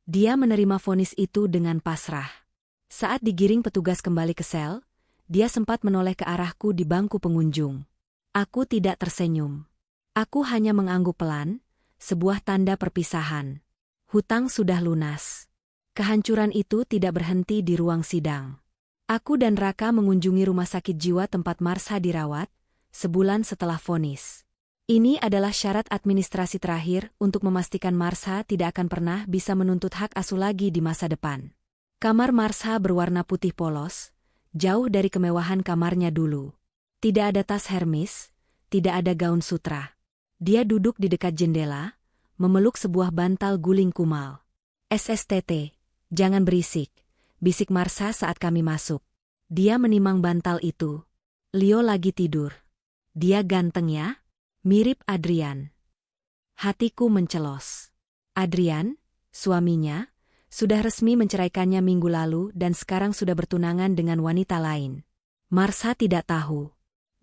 Dia menerima vonis itu dengan pasrah. Saat digiring petugas kembali ke sel, dia sempat menoleh ke arahku di bangku pengunjung. Aku tidak tersenyum. Aku hanya mengangguk pelan, sebuah tanda perpisahan. Hutang sudah lunas. Kehancuran itu tidak berhenti di ruang sidang. Aku dan Raka mengunjungi rumah sakit jiwa tempat Marsha dirawat, sebulan setelah vonis. Ini adalah syarat administrasi terakhir untuk memastikan Marsha tidak akan pernah bisa menuntut hak asuh lagi di masa depan. Kamar Marsha berwarna putih polos, jauh dari kemewahan kamarnya dulu. Tidak ada tas Hermes, tidak ada gaun sutra. Dia duduk di dekat jendela, memeluk sebuah bantal guling kumal. "SSTT, jangan berisik," bisik Marsha saat kami masuk. Dia menimang bantal itu. "Leo lagi tidur. Dia ganteng ya? Mirip Adrian." Hatiku mencelos. Adrian, suaminya, sudah resmi menceraikannya minggu lalu dan sekarang sudah bertunangan dengan wanita lain. Marsha tidak tahu.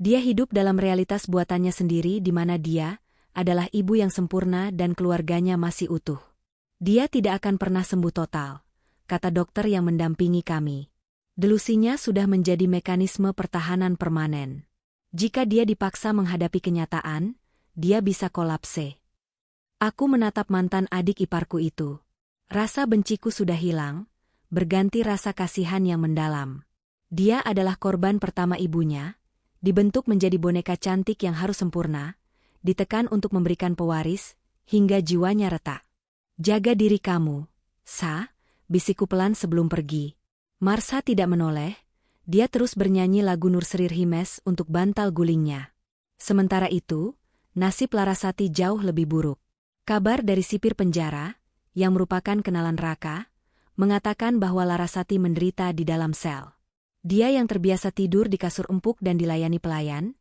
Dia hidup dalam realitas buatannya sendiri di mana dia adalah ibu yang sempurna dan keluarganya masih utuh. Dia tidak akan pernah sembuh total, kata dokter yang mendampingi kami. Delusinya sudah menjadi mekanisme pertahanan permanen. Jika dia dipaksa menghadapi kenyataan, dia bisa kolapse. Aku menatap mantan adik iparku itu. Rasa benciku sudah hilang, berganti rasa kasihan yang mendalam. Dia adalah korban pertama ibunya, dibentuk menjadi boneka cantik yang harus sempurna, ditekan untuk memberikan pewaris, hingga jiwanya retak. "Jaga diri kamu, Sa," bisikku pelan sebelum pergi. Marsha tidak menoleh, dia terus bernyanyi lagu Nursrir Himes untuk bantal gulingnya. Sementara itu, nasib Larasati jauh lebih buruk. Kabar dari sipir penjara, yang merupakan kenalan Raka, mengatakan bahwa Larasati menderita di dalam sel. Dia yang terbiasa tidur di kasur empuk dan dilayani pelayan,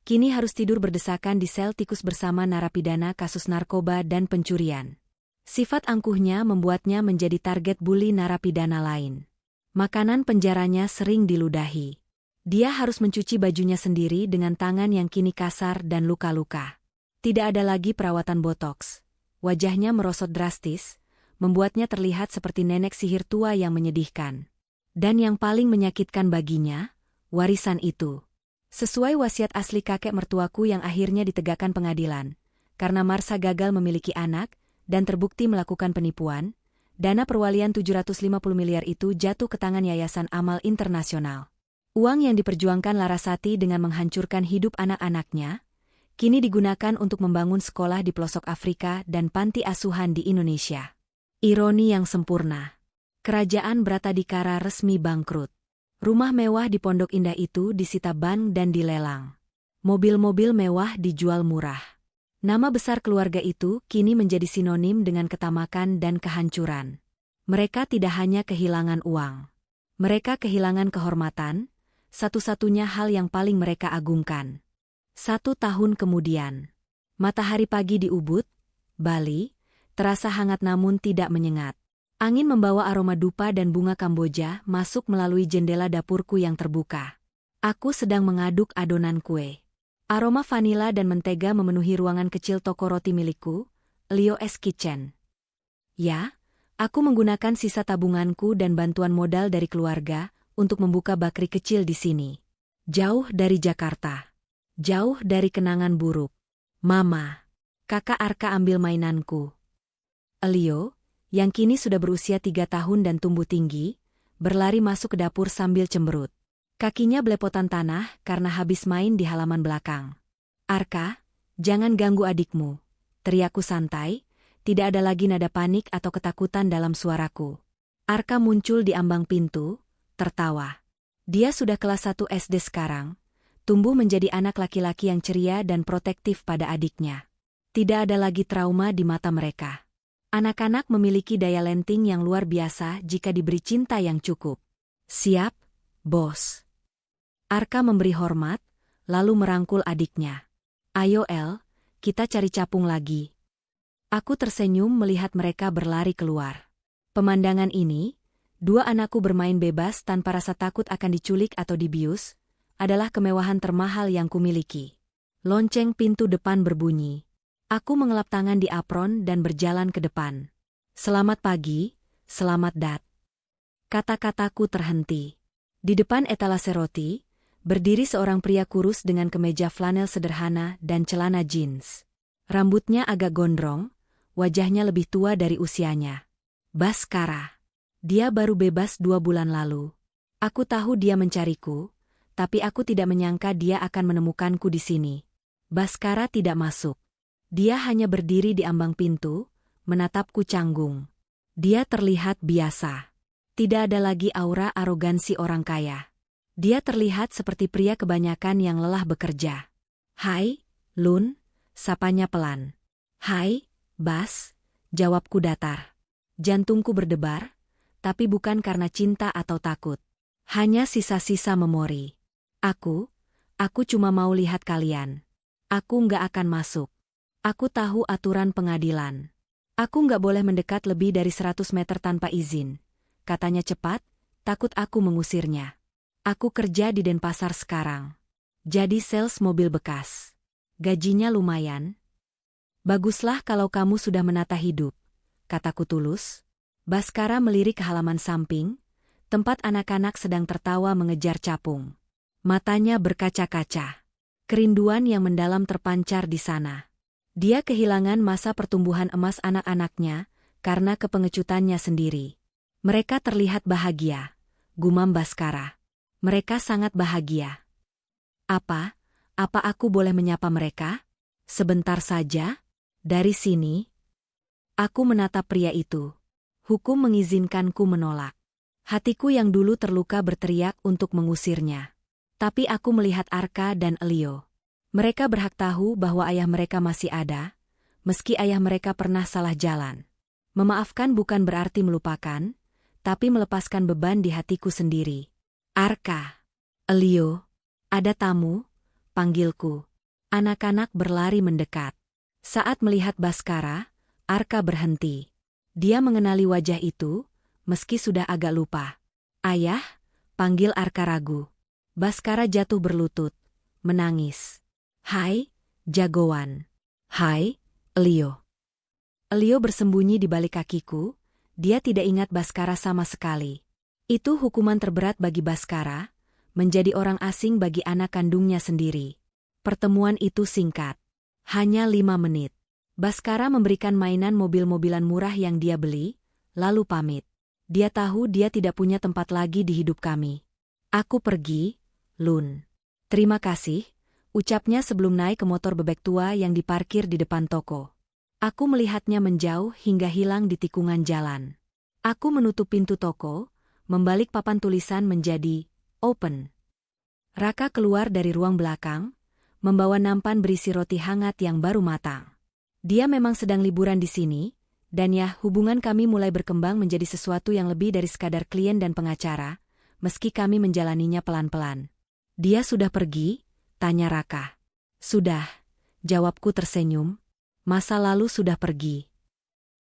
kini harus tidur berdesakan di sel tikus bersama narapidana kasus narkoba dan pencurian. Sifat angkuhnya membuatnya menjadi target buli narapidana lain. Makanan penjaranya sering diludahi. Dia harus mencuci bajunya sendiri dengan tangan yang kini kasar dan luka-luka. Tidak ada lagi perawatan botoks. Wajahnya merosot drastis, membuatnya terlihat seperti nenek sihir tua yang menyedihkan. Dan yang paling menyakitkan baginya, warisan itu. Sesuai wasiat asli kakek mertuaku yang akhirnya ditegakkan pengadilan, karena Marsha gagal memiliki anak dan terbukti melakukan penipuan, dana perwalian 750 miliar itu jatuh ke tangan Yayasan Amal Internasional. Uang yang diperjuangkan Larasati dengan menghancurkan hidup anak-anaknya, kini digunakan untuk membangun sekolah di pelosok Afrika dan panti asuhan di Indonesia. Ironi yang sempurna. Kerajaan Bratadikara resmi bangkrut. Rumah mewah di Pondok Indah itu disita bank dan dilelang. Mobil-mobil mewah dijual murah. Nama besar keluarga itu kini menjadi sinonim dengan ketamakan dan kehancuran. Mereka tidak hanya kehilangan uang. Mereka kehilangan kehormatan, satu-satunya hal yang paling mereka agungkan. 1 tahun kemudian, matahari pagi di Ubud, Bali, terasa hangat namun tidak menyengat. Angin membawa aroma dupa dan bunga Kamboja masuk melalui jendela dapurku yang terbuka. Aku sedang mengaduk adonan kue. Aroma vanila dan mentega memenuhi ruangan kecil toko roti milikku, Leo's Kitchen. Ya, aku menggunakan sisa tabunganku dan bantuan modal dari keluarga untuk membuka bakri kecil di sini. Jauh dari Jakarta. Jauh dari kenangan buruk. Mama. Kakak Arka ambil mainanku. Leo, yang kini sudah berusia 3 tahun dan tumbuh tinggi, berlari masuk ke dapur sambil cemberut. Kakinya belepotan tanah karena habis main di halaman belakang. "Arka, jangan ganggu adikmu," teriakku santai, tidak ada lagi nada panik atau ketakutan dalam suaraku. Arka muncul di ambang pintu, tertawa. Dia sudah kelas 1 SD sekarang, tumbuh menjadi anak laki-laki yang ceria dan protektif pada adiknya. Tidak ada lagi trauma di mata mereka. Anak-anak memiliki daya lenting yang luar biasa jika diberi cinta yang cukup. "Siap, bos." Arka memberi hormat, lalu merangkul adiknya. "Ayo El, kita cari capung lagi." Aku tersenyum melihat mereka berlari keluar. Pemandangan ini, 2 anakku bermain bebas tanpa rasa takut akan diculik atau dibius, adalah kemewahan termahal yang kumiliki. Lonceng pintu depan berbunyi. Aku mengelap tangan di apron dan berjalan ke depan. Selamat pagi, selamat dat. Kata-kataku terhenti. Di depan etalase roti, berdiri seorang pria kurus dengan kemeja flanel sederhana dan celana jeans. Rambutnya agak gondrong, wajahnya lebih tua dari usianya. Baskara. Dia baru bebas 2 bulan lalu. Aku tahu dia mencariku, tapi aku tidak menyangka dia akan menemukanku di sini. Baskara tidak masuk. Dia hanya berdiri di ambang pintu, menatapku canggung. Dia terlihat biasa. Tidak ada lagi aura arogansi orang kaya. Dia terlihat seperti pria kebanyakan yang lelah bekerja. "Hai, Lun," sapanya pelan. "Hai, Bas," jawabku datar. Jantungku berdebar, tapi bukan karena cinta atau takut. Hanya sisa-sisa memori. Aku cuma mau lihat kalian. Aku nggak akan masuk. Aku tahu aturan pengadilan. Aku nggak boleh mendekat lebih dari 100 meter tanpa izin. Katanya cepat, takut aku mengusirnya. Aku kerja di Denpasar sekarang. Jadi sales mobil bekas. Gajinya lumayan. Baguslah kalau kamu sudah menata hidup, kataku tulus. Baskara melirik ke halaman samping, tempat anak-anak sedang tertawa mengejar capung. Matanya berkaca-kaca. Kerinduan yang mendalam terpancar di sana. Dia kehilangan masa pertumbuhan emas anak-anaknya karena kepengecutannya sendiri. Mereka terlihat bahagia, gumam Baskara. Mereka sangat bahagia. Apa aku boleh menyapa mereka? Sebentar saja? Dari sini? Aku menatap pria itu. Hukum mengizinkanku menolak. Hatiku yang dulu terluka berteriak untuk mengusirnya. Tapi aku melihat Arka dan Elio. Mereka berhak tahu bahwa ayah mereka masih ada, meski ayah mereka pernah salah jalan. Memaafkan bukan berarti melupakan, tapi melepaskan beban di hatiku sendiri. "Arka, Elio, ada tamu," panggilku. Anak-anak berlari mendekat. Saat melihat Baskara, Arka berhenti. Dia mengenali wajah itu, meski sudah agak lupa. "Ayah," panggil Arka ragu. Baskara jatuh berlutut, menangis. "Hai, jagoan." "Hai, Elio." Elio bersembunyi di balik kakiku, dia tidak ingat Baskara sama sekali. Itu hukuman terberat bagi Baskara, menjadi orang asing bagi anak kandungnya sendiri. Pertemuan itu singkat. Hanya 5 menit. Baskara memberikan mainan mobil-mobilan murah yang dia beli, lalu pamit. Dia tahu dia tidak punya tempat lagi di hidup kami. "Aku pergi, Lun." "Terima kasih," ucapnya sebelum naik ke motor bebek tua yang diparkir di depan toko. Aku melihatnya menjauh hingga hilang di tikungan jalan. Aku menutup pintu toko, membalik papan tulisan menjadi "Open". Raka keluar dari ruang belakang, membawa nampan berisi roti hangat yang baru matang. Dia memang sedang liburan di sini, dan ya hubungan kami mulai berkembang menjadi sesuatu yang lebih dari sekadar klien dan pengacara, meski kami menjalaninya pelan-pelan. "Dia sudah pergi?" tanya Raka. "Sudah," jawabku tersenyum. "Masa lalu sudah pergi."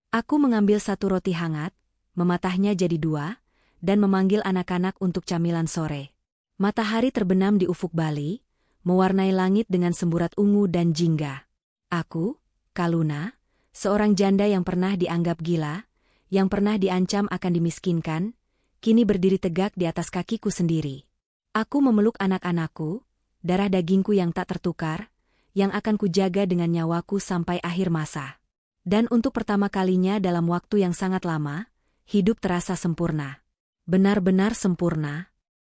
Aku mengambil 1 roti hangat, mematahnya jadi 2, dan memanggil anak-anak untuk camilan sore. Matahari terbenam di ufuk Bali, mewarnai langit dengan semburat ungu dan jingga. Aku, Kaluna, seorang janda yang pernah dianggap gila, yang pernah diancam akan dimiskinkan, kini berdiri tegak di atas kakiku sendiri. Aku memeluk anak-anakku, darah dagingku yang tak tertukar, yang akan kujaga dengan nyawaku sampai akhir masa. Dan untuk pertama kalinya dalam waktu yang sangat lama, hidup terasa sempurna. Benar-benar sempurna.